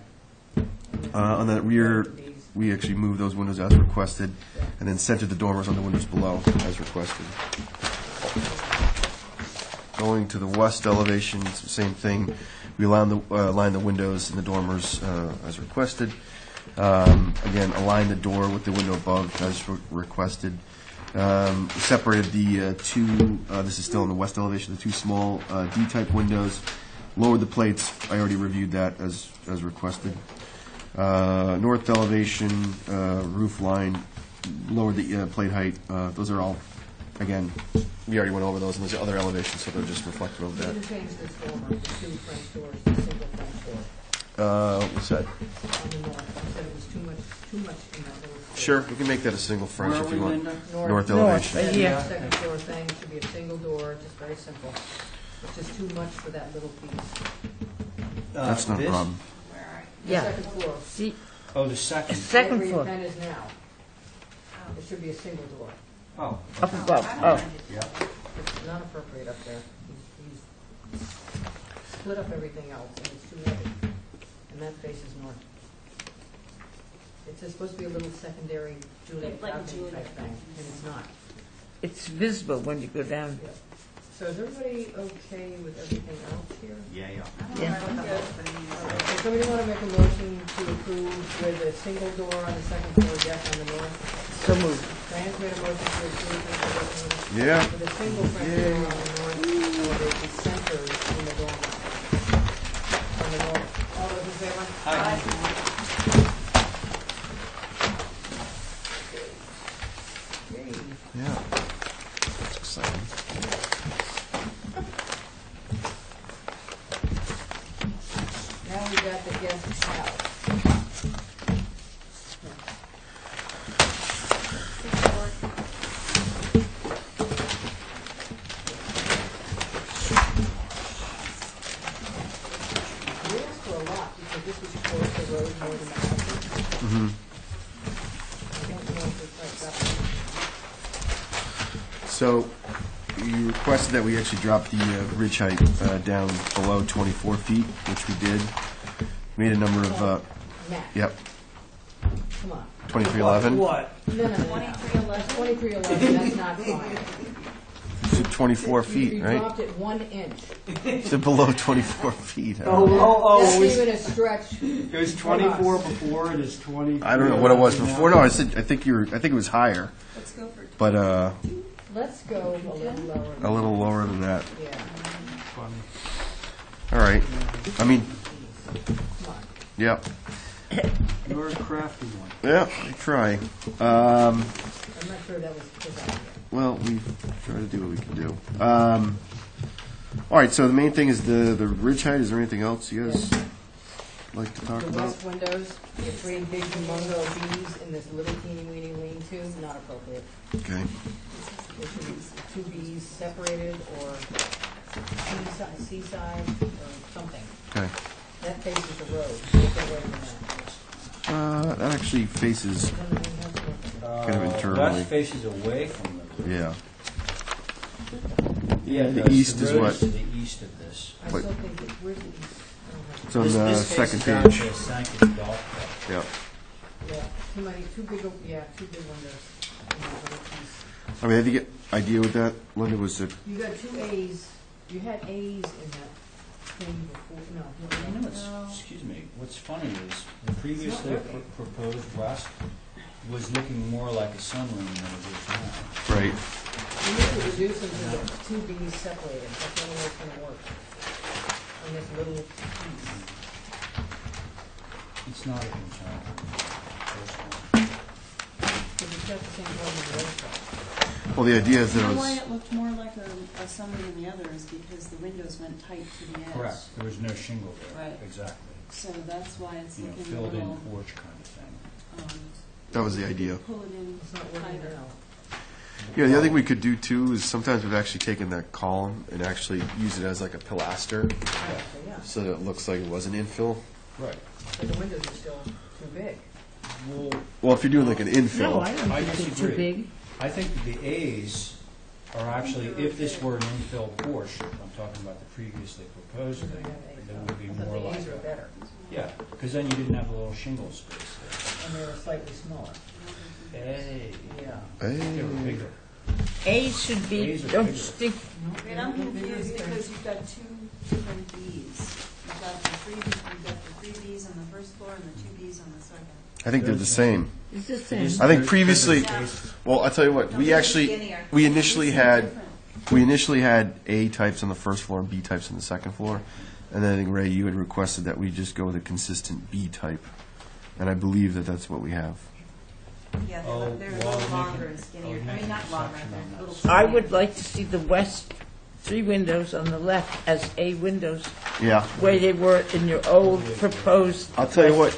On the rear, we actually moved those windows as requested, and then centered the dormers on the windows below as requested. Going to the west elevation, it's the same thing. We aligned the windows and the dormers as requested. Again, align the door with the window above as requested. Separated the two, this is still in the west elevation, the two small D-type windows. Lowered the plates, I already reviewed that as requested. North elevation, roof line, lowered the plate height. Those are all, again, we already went over those, and there's other elevations, so they're just reflective of We that. can change this dormer, the two French doors, to single French door. What's that? on the north. I said it was too much in that little. Sure, we can make that a single French Where if are you we, want. Linda? North North. elevation. Yeah. Second floor thing should be a single door, just very simple. It's just too much for that little piece. That's not a This? problem. Yeah. Second floor. See, Oh, the second. second Where your floor, pen is now. It should be a single door. Oh, up above, oh. yeah. It's not appropriate up there. He's split up everything else, and it's too heavy. And that faces north. It's supposed to be a little secondary Juliet Like a balcony Juliet. type thing, and it's not. It's visible when you go down. So is everybody okay with everything else here? Yeah. Yeah. So somebody want to make a motion to approve with a single door on the second floor deck on the north? So moved. Diane's made a motion to approve with Yeah. with a single front door on the north, with the centers in the dormer. On the north. All those in favor? Yay. Yeah. That's exciting. Now we got the guest house. We asked for a lot because this was towards the road more than the house. I don't know if it's like that. So you requested that we actually drop the ridge height down below 24 feet, which we did. Made a number of, Matt, yep, come on. 2311. What? No. 2311, that's not fine. So 24 feet, You right? dropped it 1 inch. So below 24 feet. That's even a stretch. It was for us. 24 before, it is 20. I don't know what it was before. No, I think it was higher, Let's go for but Let's go a little lower. a little lower than that. Yeah, All right. I mean, come on. yep. You're a crafty one. Yeah, I try. I'm not sure that was his idea. Well, we try to do what we can do. All right, so the main thing is the ridge height. Is there anything else you guys like to talk The about? west windows, the 3 big mungo beams in this little teeny weeny lean-to, not appropriate. Okay. There should be 2 bees separated or seaside or something. Okay. That faces the road. Get away from that. That actually faces kind of internally. That faces away from the road. Yeah. Yeah, The it does. east is road what? to the east of this. I still think it, where's the east? I don't have It's on the This second faces page. out to Sankey Golf Club. Yeah. Yeah, too many, too big, two big windows. in that little piece. I mean, I think the idea with that, Linda, was that You got 2 A's, you had A's in that thing before, no. You know, excuse me, what's funny is the previously proposed west was looking more like a sunroom than it is now. right. You need to reduce them to the 2 B's separated, that's the only way it's gonna work. On this little piece. It's not a concern. Because it's got the same problem with the other side. Well, the idea is You that know it why was. it looked more like a sunroom than the other is because the windows went tight to the edge. Correct, there was no shingle there. Right. Exactly. So that's why it's You know, looking a filled in little, porch kind of thing. That was the idea. pull it in It's not working tighter. now. Yeah, the other thing we could do too is sometimes we've actually taken that column and actually use it as like a pilaster, Yeah, so that it looks like it was an infill. Right. but the windows are still too big. Well, if you're doing like an infill, No, I don't I think it's too disagree. big. I think the A's are actually, if this were an infill porch, I'm talking about the previously proposed thing, then it would be I more thought the like A's are that. better, Yeah, because then you didn't have a little shingle space and they were slightly smaller. there. Hey, Yeah. they were bigger. A should be, A's are don't bigger. stick, Wait, I'm confused because you've got 2 different Bs. You've got the 3 Bs on the first floor and the 2 Bs on the second. I think they're the same. it's the same. I think previously, Yeah. well, I'll tell you what, we initially had A types on the first floor and B types on the second floor. And then I think, Ray, you had requested that we just go with a consistent B type. And I believe that that's what we have. Yeah, Oh, they're a well, little longer making- and skinnier. oh, I mean, making not longer, exception on they're a that. little I skinnier. would like to see the west 3 windows on the left as A windows, Yeah. where they were in your old proposed. I'll tell you what,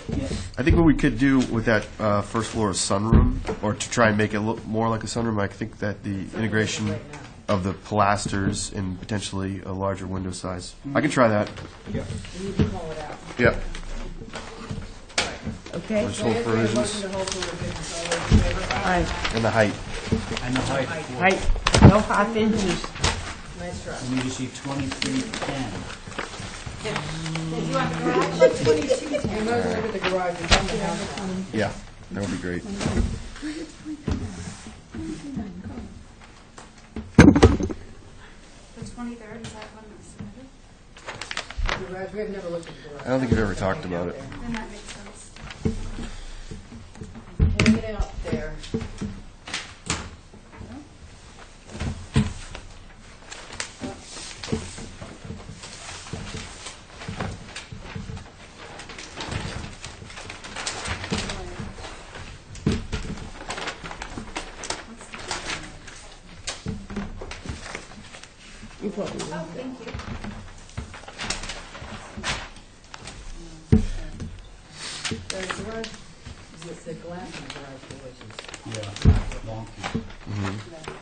I think what we could do with that first floor is sunroom, or to try and make it look more like a sunroom, I think that the integration of the pilasters and potentially a larger window size. I can try that. You need to call it out. Yep. Okay? Just hold for revisions. Motion to hold for revisions, all those in favor? Aye. And the height. And the height, Height, no half inches. Nice try. I need to see 2310. Did you want the garage? You might as well look at the garage, it's on the house now. Yeah, that would be great. The 23rd, is that when it's submitted? The garage, we have never looked at the garage. I don't think we've ever talked about it. Then that makes sense. Hang it out there. You probably Oh, thank you. The garage, it's the glass in the garage doors is Yeah, wonky.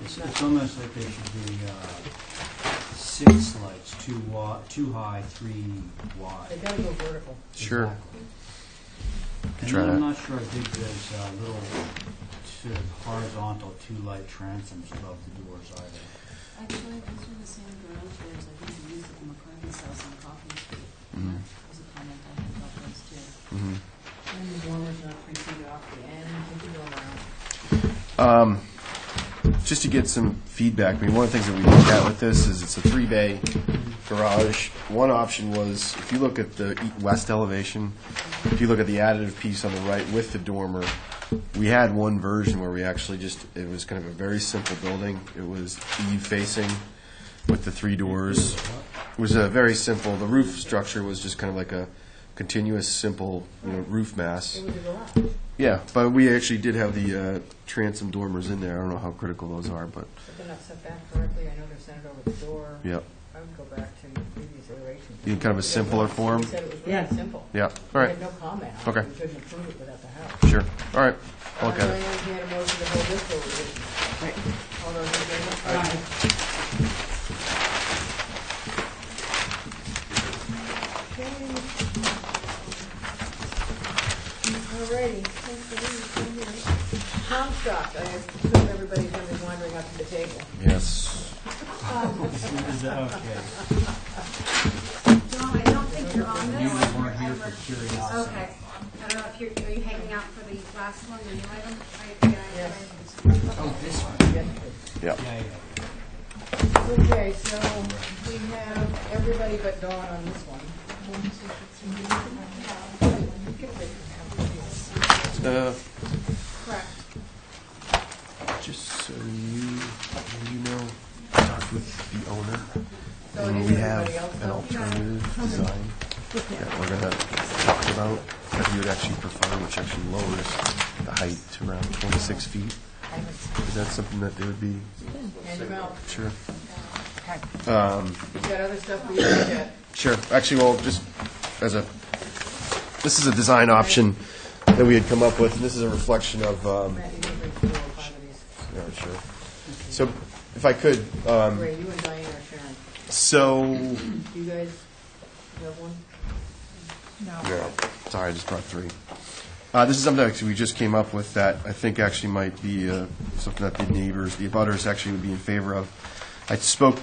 It's almost like they should be 6 lights, 2 high, 3 wide. they gotta go vertical. Sure. Exactly. And Try then I'm that. not sure I dig those little sort of horizontal 2-light transoms above the doors either. Actually, these are the same garage doors I think we used at the McCarthy's house on Coffee Street. Mhm. That was a comment I had about those too. Mhm. And the dormer's not 3 feet off the end, take the dormer out. Just to get some feedback, I mean, one of the things that we looked at with this is it's a 3-bay garage. One option was, if you look at the west elevation, if you look at the additive piece on the right with the dormer, we had one version where we actually just, it was kind of a very simple building. It was eve facing with the 3 doors. It was a very simple, the roof structure was just kind of like a continuous, simple, roof mass. It was a garage. Yeah, but we actually did have the transom dormers in there. I don't know how critical those are, but, But they're not set back correctly, I know they're centered over the door. yeah. I would go back to your previous iteration. In kind of a simpler form? You said it was really Yeah. simple. Yeah, all We right, had no comment on Okay. it, we couldn't approve it without the house. sure, all right. I'll look at So it. we had a motion to hold this for revision. All those in favor? Alrighty. Comstock, I assume everybody's gonna be wandering up to the table. Yes. Is that okay? Dawn, I don't think you're on You this. weren't here for curiosity. Okay. I don't know if you're, are you hanging out for the last one, the new item? Yes. Oh, this one? Yeah. Yeah, yeah. Okay, so we have everybody but Dawn on this one. Correct. Just so you know, I talked with the owner, So it and is we have everybody else, an though? alternative design that we're gonna talk about, that he would actually prefer, which actually lowers the height to around 26 feet. Is that something that they would be, Hand them out. sure? You've got other stuff for you to look at. Sure. Actually, well, just as a, this is a design option that we had come up with, and this is a reflection of, Matt, you can bring 4 or 5 of these. yeah, sure. So, if I could, Ray, you and Diane are sharing. so, Do you guys have one? yeah, sorry, I just brought 3. This is something actually we just came up with that I think actually might be something that the neighbors, the abutters actually would be in favor of. I spoke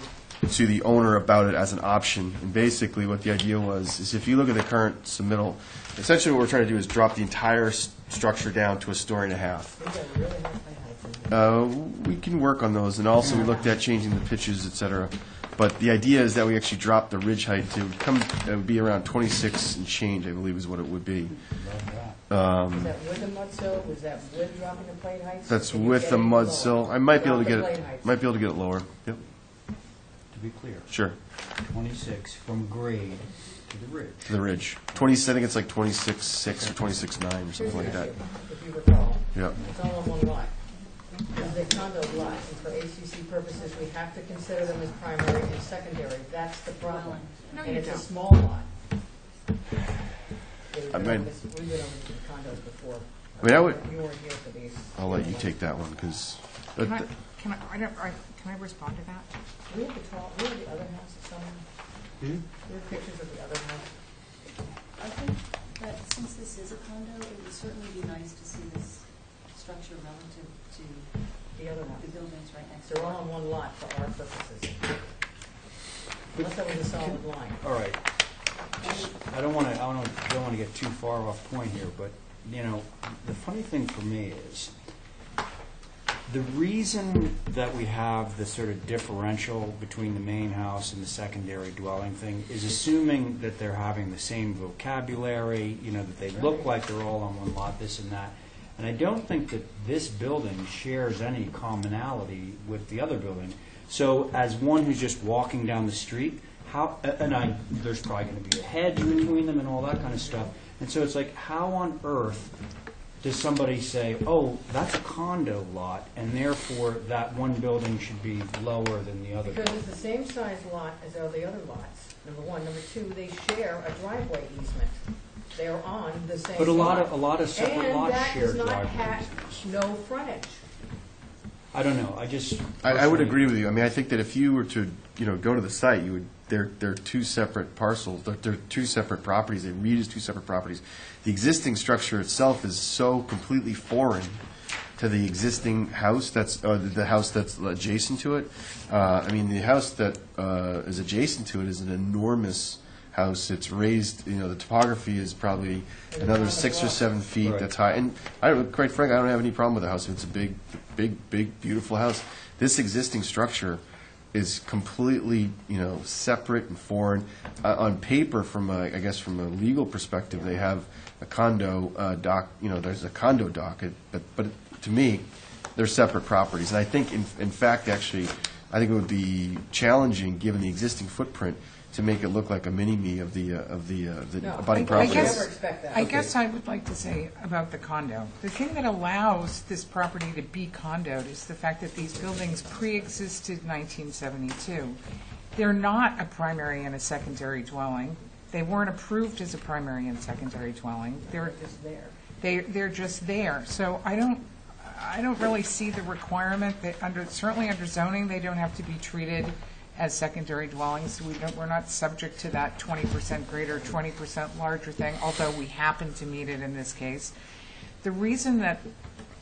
to the owner about it as an option, and basically what the idea was is if you look at the current submittal, essentially what we're trying to do is drop the entire structure down to a story and a half. These are really high heights. We can work on those, and also we looked at changing the pitches, et cetera. But the idea is that we actually drop the ridge height to come, it would be around 26 and change, I believe is what it would be. Is that with a mud sill? Was that with dropping the plate heights? That's Can you with get the it mud lower? sill. I might be able to Drop get the it, plate heights. might be able to get it lower. Yep, To be clear, sure, 26 from grade to the ridge. to the ridge. 20, I think it's like 26.6 or 26.9 or something like that. If you recall. Yep. It's all on one line. This is a condo lot, and for HCC purposes, we have to consider them as primary and secondary. That's the problem. No, And you it's a don't. small lot. We've I been mean- over this- we've been over these condos before. I mean, I would- You weren't here for these. I'll let you take that one, because, Can I, can I respond to that? We have the other house somewhere. We have pictures of the other house. I think that since this is a condo, it would certainly be nice to see this structure relative to The other the house. buildings right next They're door. all on one lot for our purposes. Unless that was a solid line. All right. I don't want to get too far off point here, but, you know, the funny thing for me is, the reason that we have this sort of differential between the main house and the secondary dwelling thing is assuming that they're having the same vocabulary, you know, that they look like they're all on one lot, this and that. And I don't think that this building shares any commonality with the other building. So as one who's just walking down the street, there's probably going to be a hedge between them and all that kind of stuff. And so it's like, how on earth does somebody say, oh, that's a condo lot, and therefore that one building should be lower than the other Because building? it's the same size lot as all the other lots, number one. Number two, they share a driveway easement. They're on the same lot. But a lot of separate lots share And that does not driveway have easements. no frontage. I don't know, I just. I would personally- agree with you. I mean, I think that if you were to, go to the site, they're two separate parcels, they're two separate properties, they read as two separate properties. The existing structure itself is so completely foreign to the existing house the house that's adjacent to it. I mean, the house that is adjacent to it is an enormous house. It's raised, the topography is probably another 6 or 7 feet. Right. That's high. And quite frankly, I don't have any problem with the house. It's a big, beautiful house. This existing structure is completely, separate and foreign. On paper, from a legal perspective, they have a condo dock. There's a condo dock, but to me, they're separate properties. And I think, in fact, actually, I think it would be challenging, given the existing footprint, to make it look like a mini-me of the abutting property. never expect that. I guess I would like to say about the condo, the thing that allows this property to be condoed is the fact that these buildings pre-existed 1972. They're not a primary and a secondary dwelling. They weren't approved as a primary and secondary dwelling. They're Just there. they're just there. So I don't really see the requirement that certainly under zoning, they don't have to be treated as secondary dwellings. We're not subject to that 20% greater, 20% larger thing, although we happen to meet it in this case. The reason that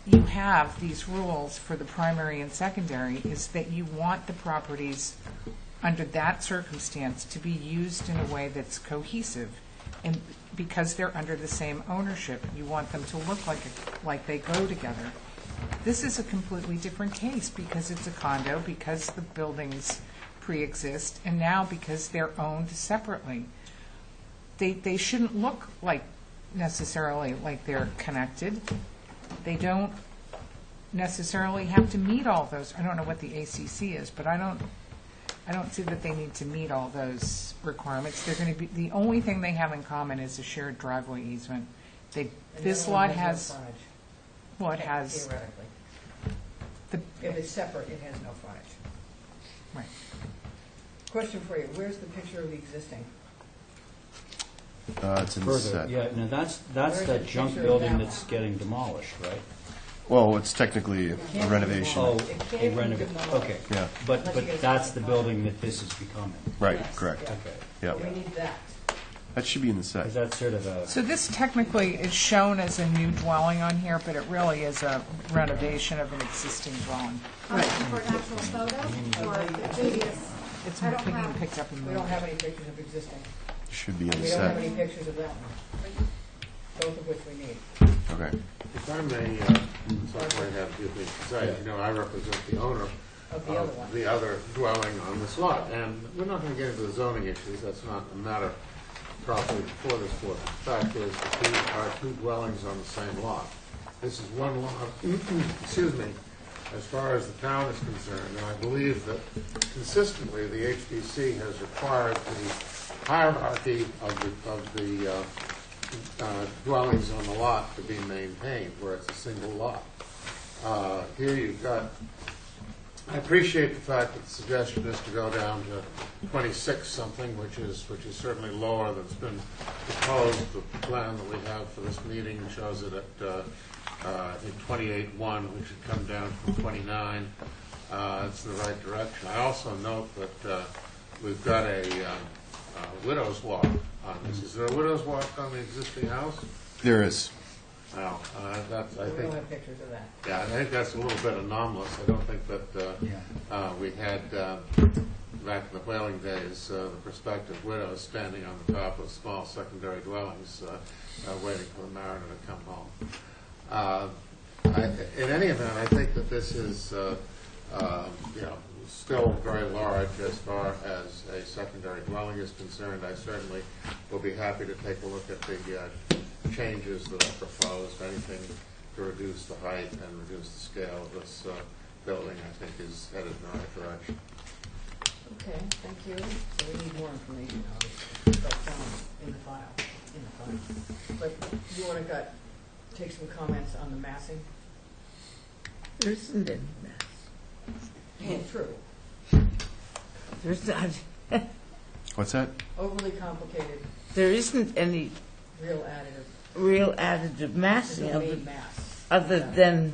you have these rules for the primary and secondary is that you want the properties under that circumstance to be used in a way that's cohesive. And because they're under the same ownership, you want them to look like they go together. This is a completely different case because it's a condo, because the buildings pre-exist, and now because they're owned separately. They shouldn't look necessarily like they're connected. They don't necessarily have to meet all those. I don't know what the ACC is, but I don't see that they need to meet all those requirements. They're going to be, the only thing they have in common is a shared driveway easement. This lot has, no frontage, well, it has, theoretically. the, If it's separate, it has no frontage. right. Question for you, where's the picture of the existing? It's in the Further, set. yeah, now that's Where's that the junk picture of building that that's one? getting demolished, right? Well, it's technically a Can't be renovation. Oh, It can't a be renovation, demolished. okay. Yeah, But Unless you get that's the something building that this is becoming. right, Yes. correct. Yeah. Okay. Yeah, But we need that. that should be in the set. Because that's sort of a, So this technically is shown as a new dwelling on here, but it really is a renovation of an existing dwelling. I'm looking for an actual photo or the previous. It's I don't being have- picked up in We the. don't have any pictures of existing. Should be in And the we don't have set. any pictures of that one. Both of which we need. Okay. If I may, sorry to have you say, I represent the owner Of the other one. the other dwelling on this lot, and we're not going to get into the zoning issues, that's not a matter properly before this board. The fact is, that these are two dwellings on the same lot. This is one lot, excuse me, as far as the town is concerned, and I believe that consistently, the HDC has required the hierarchy of the dwellings on the lot to be maintained, where it's a single lot. Here you've got, I appreciate the fact that the suggestion is to go down to 26 something, which is certainly lower than's been proposed. The plan that we have for this meeting shows it at, I think 28.1, we should come down from 29. It's the right direction. I also note that we've got a widow's walk on this. Is there a widow's walk on the existing house? There is. Well, that's, I We think, don't have pictures of that. yeah, I think that's a little bit anomalous. I don't think that we had, back in the whaling days, the prospective widows standing on the top of small secondary dwellings, waiting for the mariner to come home. In any event, I think that this is, still very large as far as a secondary dwelling is concerned. I certainly will be happy to take a look at the changes that are proposed. Anything to reduce the height and reduce the scale of this building, I think, is headed in the right direction. Okay, thank you. So we need more information, obviously, but in the file. But you want to take some comments on the massing? There isn't any mass. Well, true. There's not, What's that? Overly complicated, there isn't any real additive. additive massing There's no main mass. other Yeah. than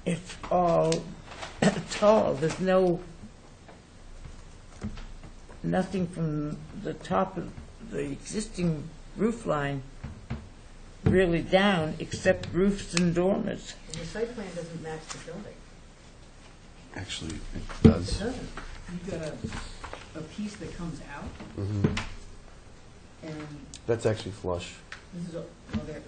it's all tall. There's nothing from the top of the existing roof line really down except roofs and dormers. And the site plan doesn't match the building. Actually, it It does. doesn't. You've got a piece that comes out, and That's actually flush. This is, there.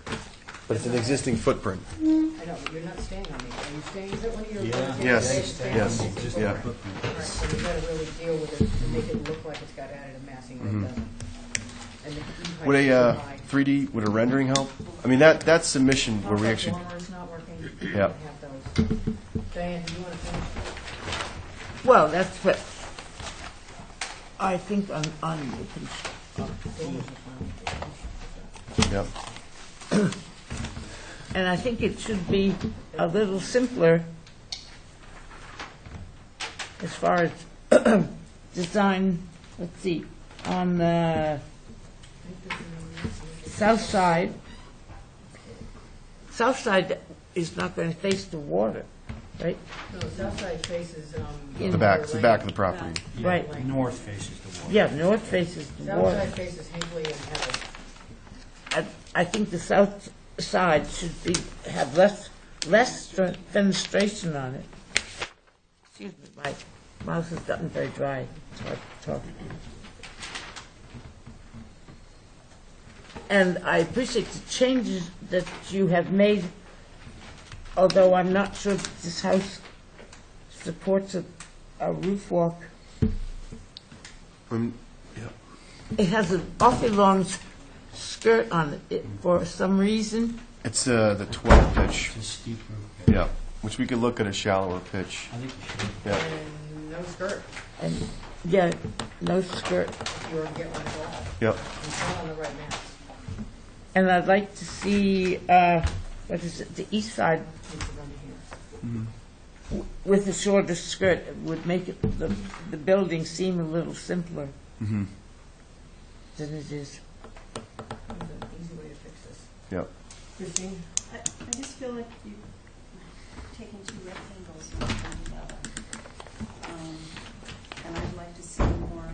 But it's an existing footprint. I know, but you're not staying on these. Are you staying, is that one of your? Yeah. Yes, Staying on yes, these? Just yeah. the footprint. All right, so you gotta really deal with it and make it look like it's got additive massing, and it doesn't. And the height Would is a too high. 3D, would a rendering help? I mean, that submission where we How actually, about dormers not working? Yeah. You don't have those. Diane, do you want to finish? Well, that's what I think on the Dormers are fine. yep. and I think it should be a little simpler as far as design. Let's see, on the south side is not going to face the water, right? No, the south side faces, In The back, it's the back of the property. Yeah, Right. North faces the water. Yeah, north faces the South water. side faces Hinckley and Heather. I think the south side should have less fenestration on it. Excuse me, my mouth has gotten very dry. It's hard to talk. And I appreciate the changes that you have made, although I'm not sure that this house supports a roof walk. Yeah. It has an awfully long skirt on it for some reason. It's the 12 pitch. It's a steep roof. Yeah, which we could look at a shallower pitch. I think you should. Yeah. And no skirt. And, yeah, no skirt. If you were to get one at all. Yep. It's not on the right mass. And I'd like to see, what is it, the east side Needs to run here. with a shorter skirt. It would make it, the building seem a little simpler Mm-hmm. than it is. There's an easy way to fix this. Yep. Christine? I just feel like you've taken two rectangles and put them together. And I'd like to see more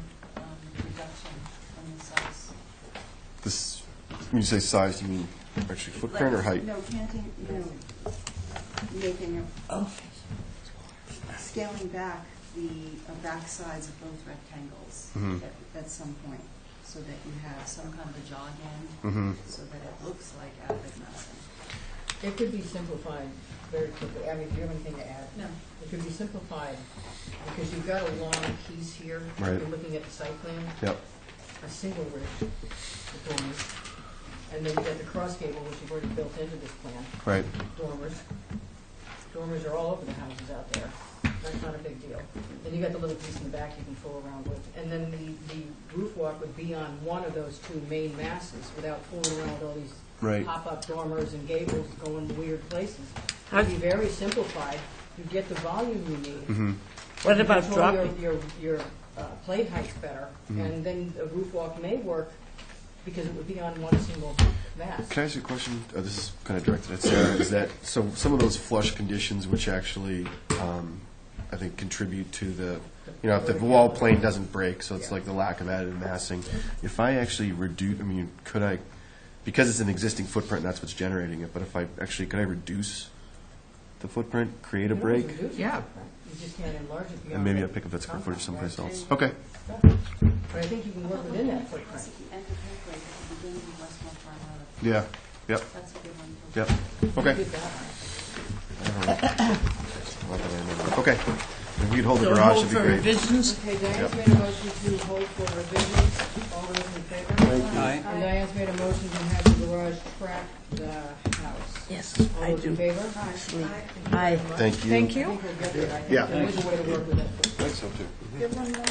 reduction on the size. This, when you say size, you mean actually footprint or height? No, canting, making scaling back the back sides of both rectangles Mhm. at some point, so that you have some kind of a jog end, Mm-hmm. so that it looks like additive massing. It could be simplified very quickly. I mean, do you have anything to add? No. It could be simplified because you've got a long piece here. Right. You're looking at the site plan. Yep. A single ridge, the dormers. And then you've got the cross gable, which you've already built into this plan. Right. Dormers. Dormers are all over the houses out there. That's not a big deal. Then you got the little piece in the back you can fool around with. And then the roof walk would be on one of those two main masses without fooling around with all these Right. pop-up dormers and gables going weird places. It'd be very simplified. You get the volume you need. Mm-hmm. What about Control dropping? your plate heights better, and then a roof walk may work because it would be on one single mast. Can I ask you a question? This is kind of directed at Sarah. Is that, so some of those flush conditions which actually, I think, contribute to the, you know, if the wall plane doesn't break, so it's like the lack of added massing. If I actually reduce, I mean, could I, because it's an existing footprint, that's what's generating it, but if I actually, could I reduce the footprint, create a You can always break? reduce the Yeah. footprint. You just can't enlarge it beyond. And maybe the I'll pick up that square footage compact, someplace right? else. Okay. But I think you can work within that footprint. Because at the end of the break, at the beginning, you must not run out of. Yeah, yep, That's a good one. yep. You Okay. did that one. I don't know. Not that I remember. Okay. If we could hold the So garage, hold that'd be for great. revisions? Okay, Diane's made a motion to hold for revisions. All those in favor? Aye. And Diane's made a motion to have the garage track the house. Yes, All I those in do. favor? Aye. Thank you. Thank I you. think we'll get there. I think Yeah. there is a way to work with that. I think so, too. You have one more?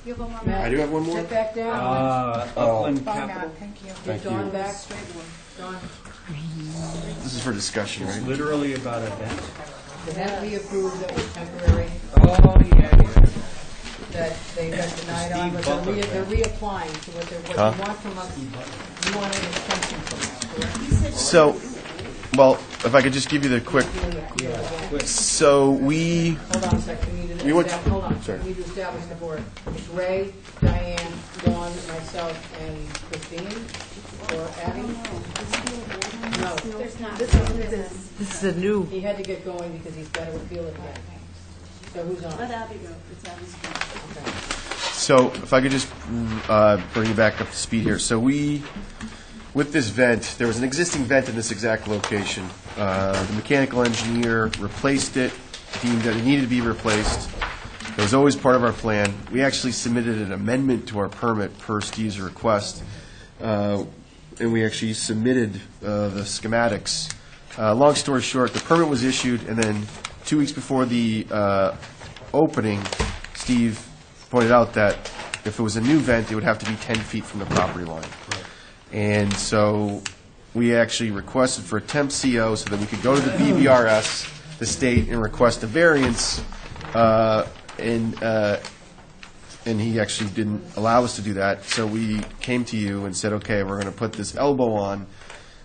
You have one more? Matt, I do have one more? Sit back down. Upland Bye, Capital. Matt, thank you. Get Thank you. Dawn back. Dawn, This is for discussion, It's right? literally about events. the that we approved that was temporary, Oh, yeah. that they got denied on, but Steve Butler. they're reapplying to what they, Huh? what you want from us. You want an extension from us, correct? So, well, if I could just give you the quick, so we, Hold on a second, we need to We want- establish, hold on, sorry. we need to establish the board. It's Ray, Diane, Dawn, myself, and Christine, or Abby? No. There's not. This is a new, He had to get going because he's got to appeal it again. So who's on? Let Abby go. It's Abby's go. Okay. so if I could just bring you back up to speed here. So we, with this vent, there was an existing vent in this exact location. The mechanical engineer replaced it, deemed that it needed to be replaced. It was always part of our plan. We actually submitted an amendment to our permit per Steve's request, and we actually submitted the schematics. Long story short, the permit was issued, and then 2 weeks before the opening, Steve pointed out that if it was a new vent, it would have to be 10 feet from the property line. And so we actually requested for a temp CO so that we could go to the BVRS, the state, and request a variance, and he actually didn't allow us to do that. So we came to you and said, okay, we're going to put this elbow on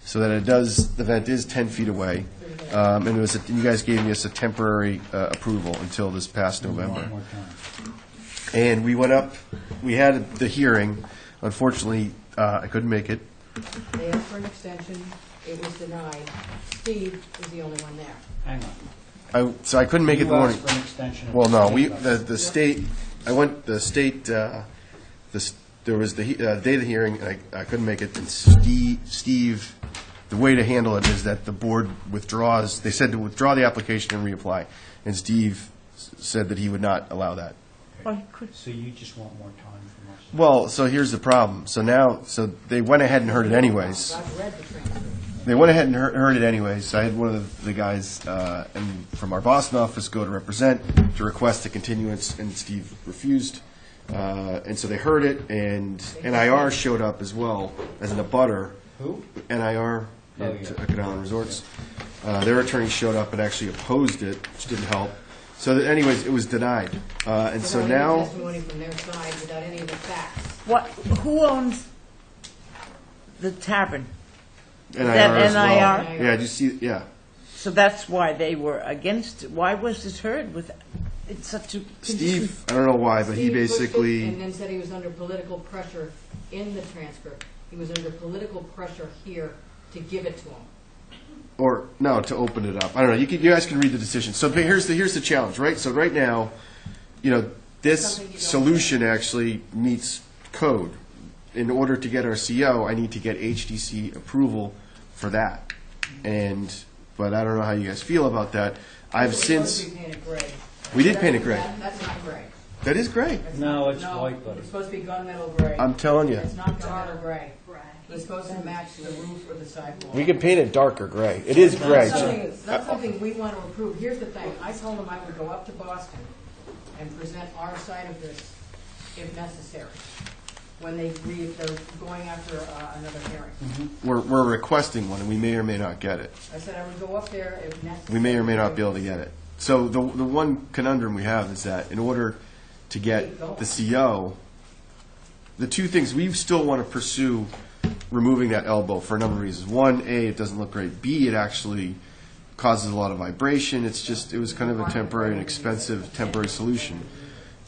so that it does, the vent is 10 feet away. And it was, you guys gave us a temporary approval until this past November. One more time. And we went up, we had the hearing. Unfortunately, I couldn't make it. They asked for an extension, it was denied. Steve is the only one there. Hang on. So I couldn't make it the You morning. asked for an extension. of Well, no, the we, state the state, I went, the state, there was the day of the hearing, and I couldn't make it. And Steve, the way to handle it is that the board withdraws, they said to withdraw the application and reapply. And Steve said that he would not allow that. So you just want more time from us? Well, so here's the problem. So now, so they went ahead and heard it anyways. I've read the transcript. They went ahead and heard it anyways. I had one of the guys from our Boston office go to represent, to request a continuance, and Steve refused. And so they heard it, and NIR showed up as well as an abutter. Who? NIR, Oh, yeah. Orchid Island Resorts. Their attorney showed up and actually opposed it, which didn't help. So that anyways, it was denied. And so Without any now, testimony from their side, without any of the facts. what, who owns the tavern? NIR that as well. NIR? Yeah, did you see, yeah. So that's why they were against it. Why was this heard with, it's such a condition? Steve, I don't know why, but he Steve pushed it basically, and then said he was under political pressure in the transcript. He was under political pressure here to give it to him. or, no, to open it up. I don't know, you guys can read the decision. So but here's the challenge, right? So right now, you know, this Something you don't solution actually meets code. In order to get our CO, I need to get HDC approval for that. But I don't know how you guys feel about that. I've It's since, supposed to be painted gray. we did paint it gray. That's not gray. That is gray. No, it's No, white, buddy. it's supposed to be gunmetal gray. I'm telling you. It's not gunmetal gray. It's supposed to match the roof or the sidewall. We can paint it darker gray. It is gray. That's something we want to approve. Here's the thing, I told him I would go up to Boston and present our side of this if necessary. when they're going after another hearing. We're requesting one, and we may or may not get it. I said I would go up there if necessary. We may or may not be able to get it. So the one conundrum we have is that in order to get the CO, the two things, we still want to pursue removing that elbow for a number of reasons. One, A, it doesn't look great. B, it actually causes a lot of vibration. It was kind of a temporary and expensive temporary solution.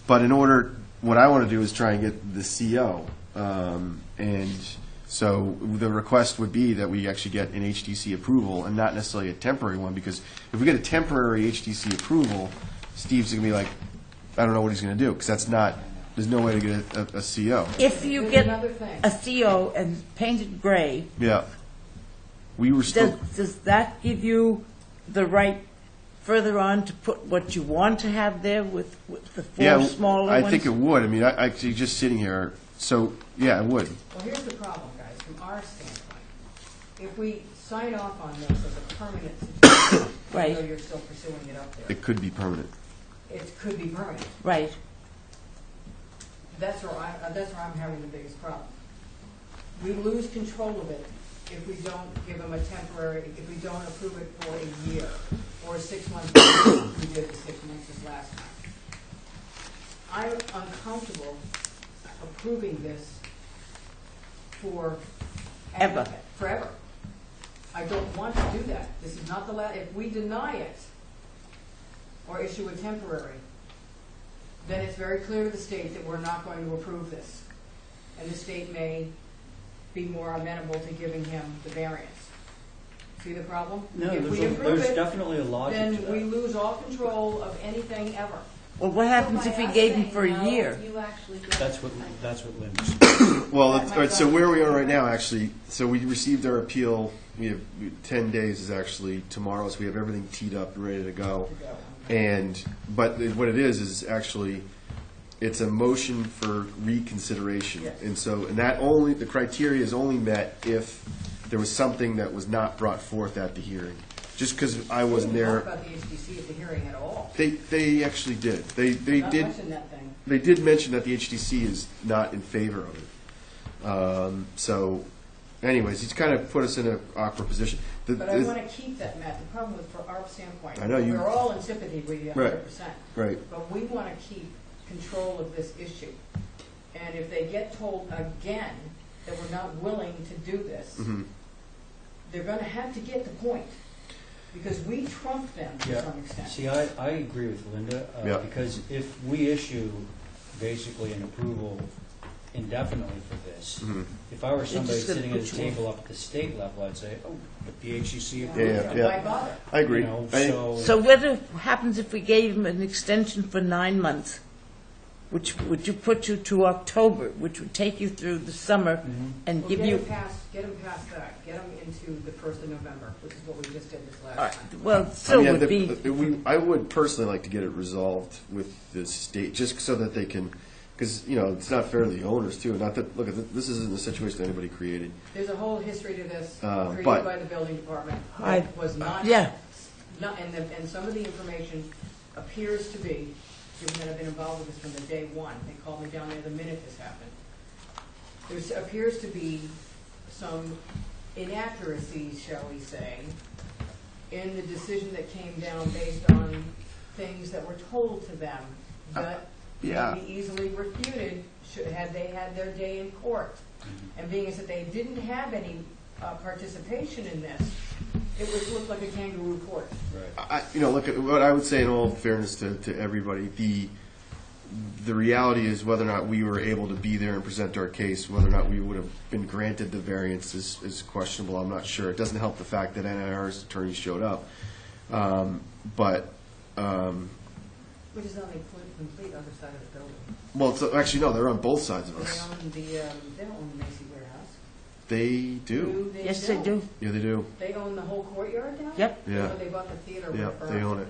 But in order, what I want to do is try and get the CO. And so the request would be that we actually get an HDC approval and not necessarily a temporary one, because if we get a temporary HDC approval, Steve's going to be like, I don't know what he's going to do, because there's no way to get a CO. If you There's get another thing. a CO and painted gray, Yeah. We were still, does that give you the right further on to put what you want to have there with the four smaller ones? I think it would. I mean, I actually just sitting here, so, yeah, it would. Well, here's the problem, guys, from our standpoint. If we sign off on this as a permanent situation, Right. even though you're still pursuing it up there, It could be permanent. it could be permanent. Right. That's where I'm having the biggest problem. We lose control of it if we don't give them a temporary, if we don't approve it for a year or 6 months. We did the 6 months this last time. I'm uncomfortable approving this for Ever. forever. I don't want to do that. This is not the last. If we deny it or issue a temporary, then it's very clear to the state that we're not going to approve this. And the state may be more amenable to giving him the variance. See the problem? No, If we approve there's it, definitely a logic to then we that. lose all control of anything ever. Well, what happens if we gave him for a year? You actually get. That's what Linda said. Well, all right, so where we are right now, actually, so we received our appeal, we have 10 days is actually tomorrow, so we have everything teed up and ready to go. But what it is actually, it's a motion for reconsideration. Yes. And the criteria is only met if there was something that was not brought forth at the hearing. Just because I wasn't We didn't there, talk about the HDC at the hearing at all. they actually did. They Not did. much in that thing. They did mention that the HDC is not in favor of it. So, anyways, he's kind of put us in an awkward position. But I want to keep that, Matt. The problem with, from our standpoint, I know you- we're all in sympathy with you 100%. Right. But we want to keep control of this issue. And if they get told again that we're not willing to do this, Mhm. they're going to have to get the point. Because we trump them to Yeah. some extent. See, I agree with Linda, Yeah. because if we issue basically an approval indefinitely for this, Mhm. if I were somebody just gonna sitting at a put you table up at the state level, I'd say, oh, but the HCC Yeah, approved it. Yeah. Why bother? I agree. You know, I- So what happens if we gave him an extension for 9 months? Which would put you to October, which would take you through the summer and Well, give get you, them past that. Get them into the 1st of November, which is what we just did this last all right, time. well, still I mean, would be, I would personally like to get it resolved with the state, just so that they can, because, it's not fair to the owners, too. Not that, look, this isn't a situation that anybody created. There's a whole history to this, but- created by the building department. I- It was not. yeah. And some of the information appears to be, given that I've been involved with this from the day one, they called me down there the minute this happened. There appears to be some inaccuracies, shall we say, in the decision that came down based on things that were told to them that Yeah. may be easily refuted had they had their day in court. And being as that they didn't have any participation in this, it would look like a kangaroo court. Look, what I would say in all fairness to everybody, the reality is whether or not we were able to be there and present our case, whether or not we would have been granted the variance is questionable. I'm not sure. It doesn't help the fact that NIR's attorneys showed up. Which is on the complete other side of the building. Well, actually, no, they're on both sides of They us. own they don't own the Macy warehouse. They do. yes, they do. Yeah, they do. They own the whole courtyard down? Yep. Yeah. Or they bought the theater. Yeah, for they own it.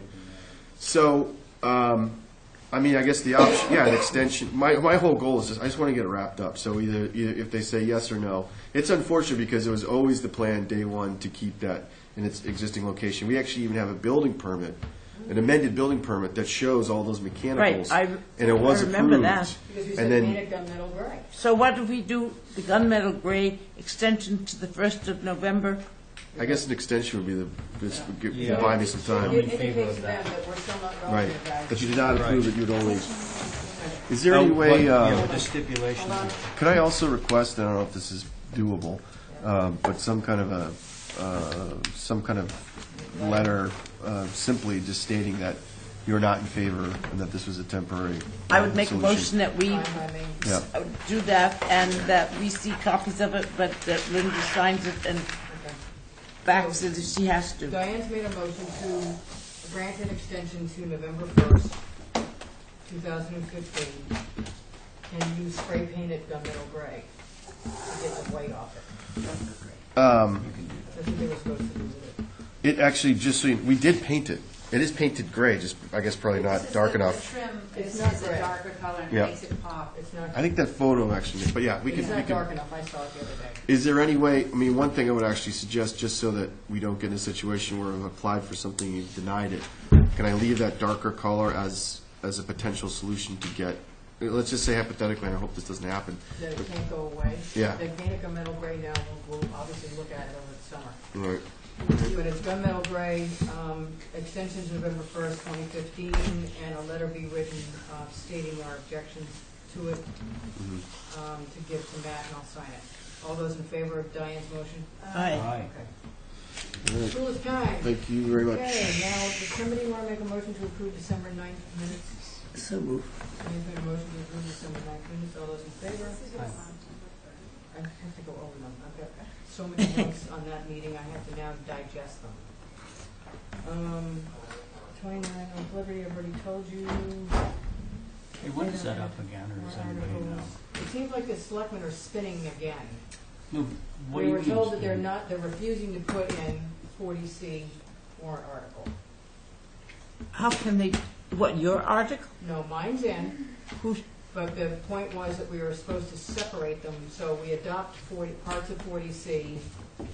So, I guess the option, an extension. My whole goal is I just want to get it wrapped up. So either if they say yes or no, it's unfortunate because it was always the plan day one to keep that in its existing location. We actually even have a building permit an amended building permit that shows all those mechanicals. Right, And it was I remember approved. that. Because we And said then- paint it gunmetal gray. So what do we do, the gunmetal gray extension to the 1st of November? I guess an extension would be this would Yeah. buy me some time. It in favor indicates of to that. them that we're still not going Right, to guys. that you did not approve it, you'd only, Oh, is there any way, Yeah, with the stipulations. could I also request, I don't know if this is doable, but some kind of letter simply just stating that you're not in favor and that this was a temporary I would make a solution. motion that we Fine by me. Yeah. do that, and that we see copies of it, but that Linda signs it and Okay. backs it if she has to. Diane's made a motion to grant an extension to November 1st, 2015, and use spray painted gunmetal gray to get the white off it. That's what they were supposed to do with it. It actually, just so you, we did paint it. It is painted gray, just, I guess probably not dark enough. The trim It's is not a gray. darker color and Yeah. makes it pop. It's not, I think that photo actually, but yeah, we it's can, not dark enough, I saw it the other day. is there any way, I mean, one thing I would actually suggest, just so that we don't get in a situation where we've applied for something, you've denied it, can I leave that darker color as a potential solution to get, let's just say hypothetically, and I hope this doesn't happen. That it can't go away. Yeah. They painted gunmetal gray now, we'll obviously look at it over the summer. Right. But it's gunmetal gray, extension to November 1st, 2015, and a letter be written stating our objections to it, to give to Matt, and I'll sign it. All those in favor of Diane's motion? Aye. Aye. All right. Cool as time. Thank you very much. Okay, now, does somebody want to make a motion to approve December 9th minutes? So moved. Somebody's made a motion to approve December 9th minutes, all those in favor? I have to go over them, I've got so many notes on that meeting, I have to now digest them. 29 on Liberty, I've already told you. Hey, when is that up again, or does anybody know? It seems like the selectmen are spinning again. No, what do We you were mean? told that they're refusing to put in 40C warrant article. How can they, what, your article? No, mine's in, Who's, but the point was that we were supposed to separate them, so we adopt parts of 40C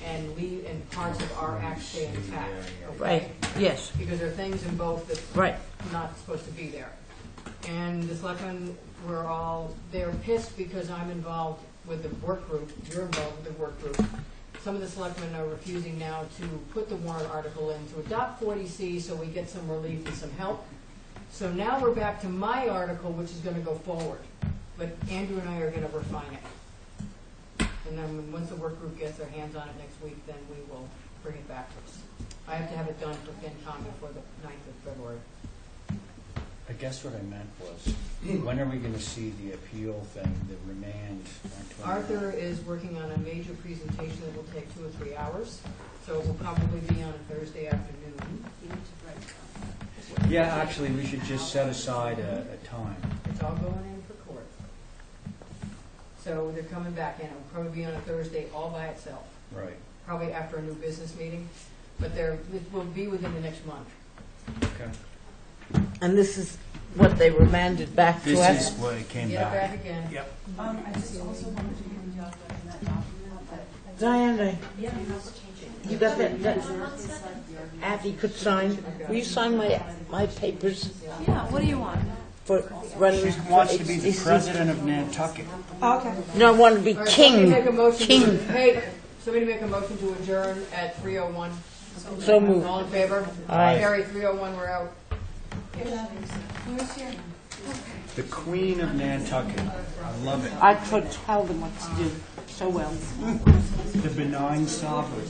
and leave, and parts of our act stay intact, okay? right, yes, Because there are things in both that right. not supposed to be there. And the selectmen they're pissed because I'm involved with the work group, you're involved with the work group. Some of the selectmen are refusing now to put the warrant article in to adopt 40C so we get some relief and some help. So now we're back to my article, which is gonna go forward. But Andrew and I are gonna refine it. And then once the work group gets their hands on it next week, then we will bring it back to us. I have to have it done for FinCom before the 9th of February. I guess what I meant was, when are we gonna see the appeal thing, the remand? 129? Arthur is working on a major presentation that will take 2 or 3 hours, so it will probably be on a Thursday afternoon. Yeah, actually, we should just set aside a time. It's all going in for court. So they're coming back in. It'll probably be on a Thursday all by itself, Right. probably after a new business meeting, but it will be within the next month. Okay. And this is what they remanded back to This us? is what it came Get it back back. again. Yep. I just also wanted to give you that document that. Diane, Yeah. you got that Abby could sign? Will you sign my papers Yeah, what do you want? for running? She wants to be the for HDC? president of Nantucket. Okay. No, I want to be All right, somebody king, make a motion king. somebody make a motion to adjourn at 3:01. So moved. All in favor? Aye. Carrie, 3:01, we're out. The Queen of Nantucket. I love it. I could tell them what to do so well. The benign sovereign.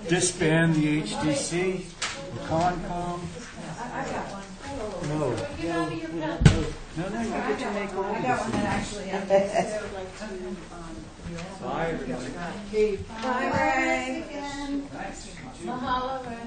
Disband the HDC, the Concom. No. No, you get to make all I got one that actually I would like to, Bye, everybody. Katie. Bye, Ray. Mahalo, Ray.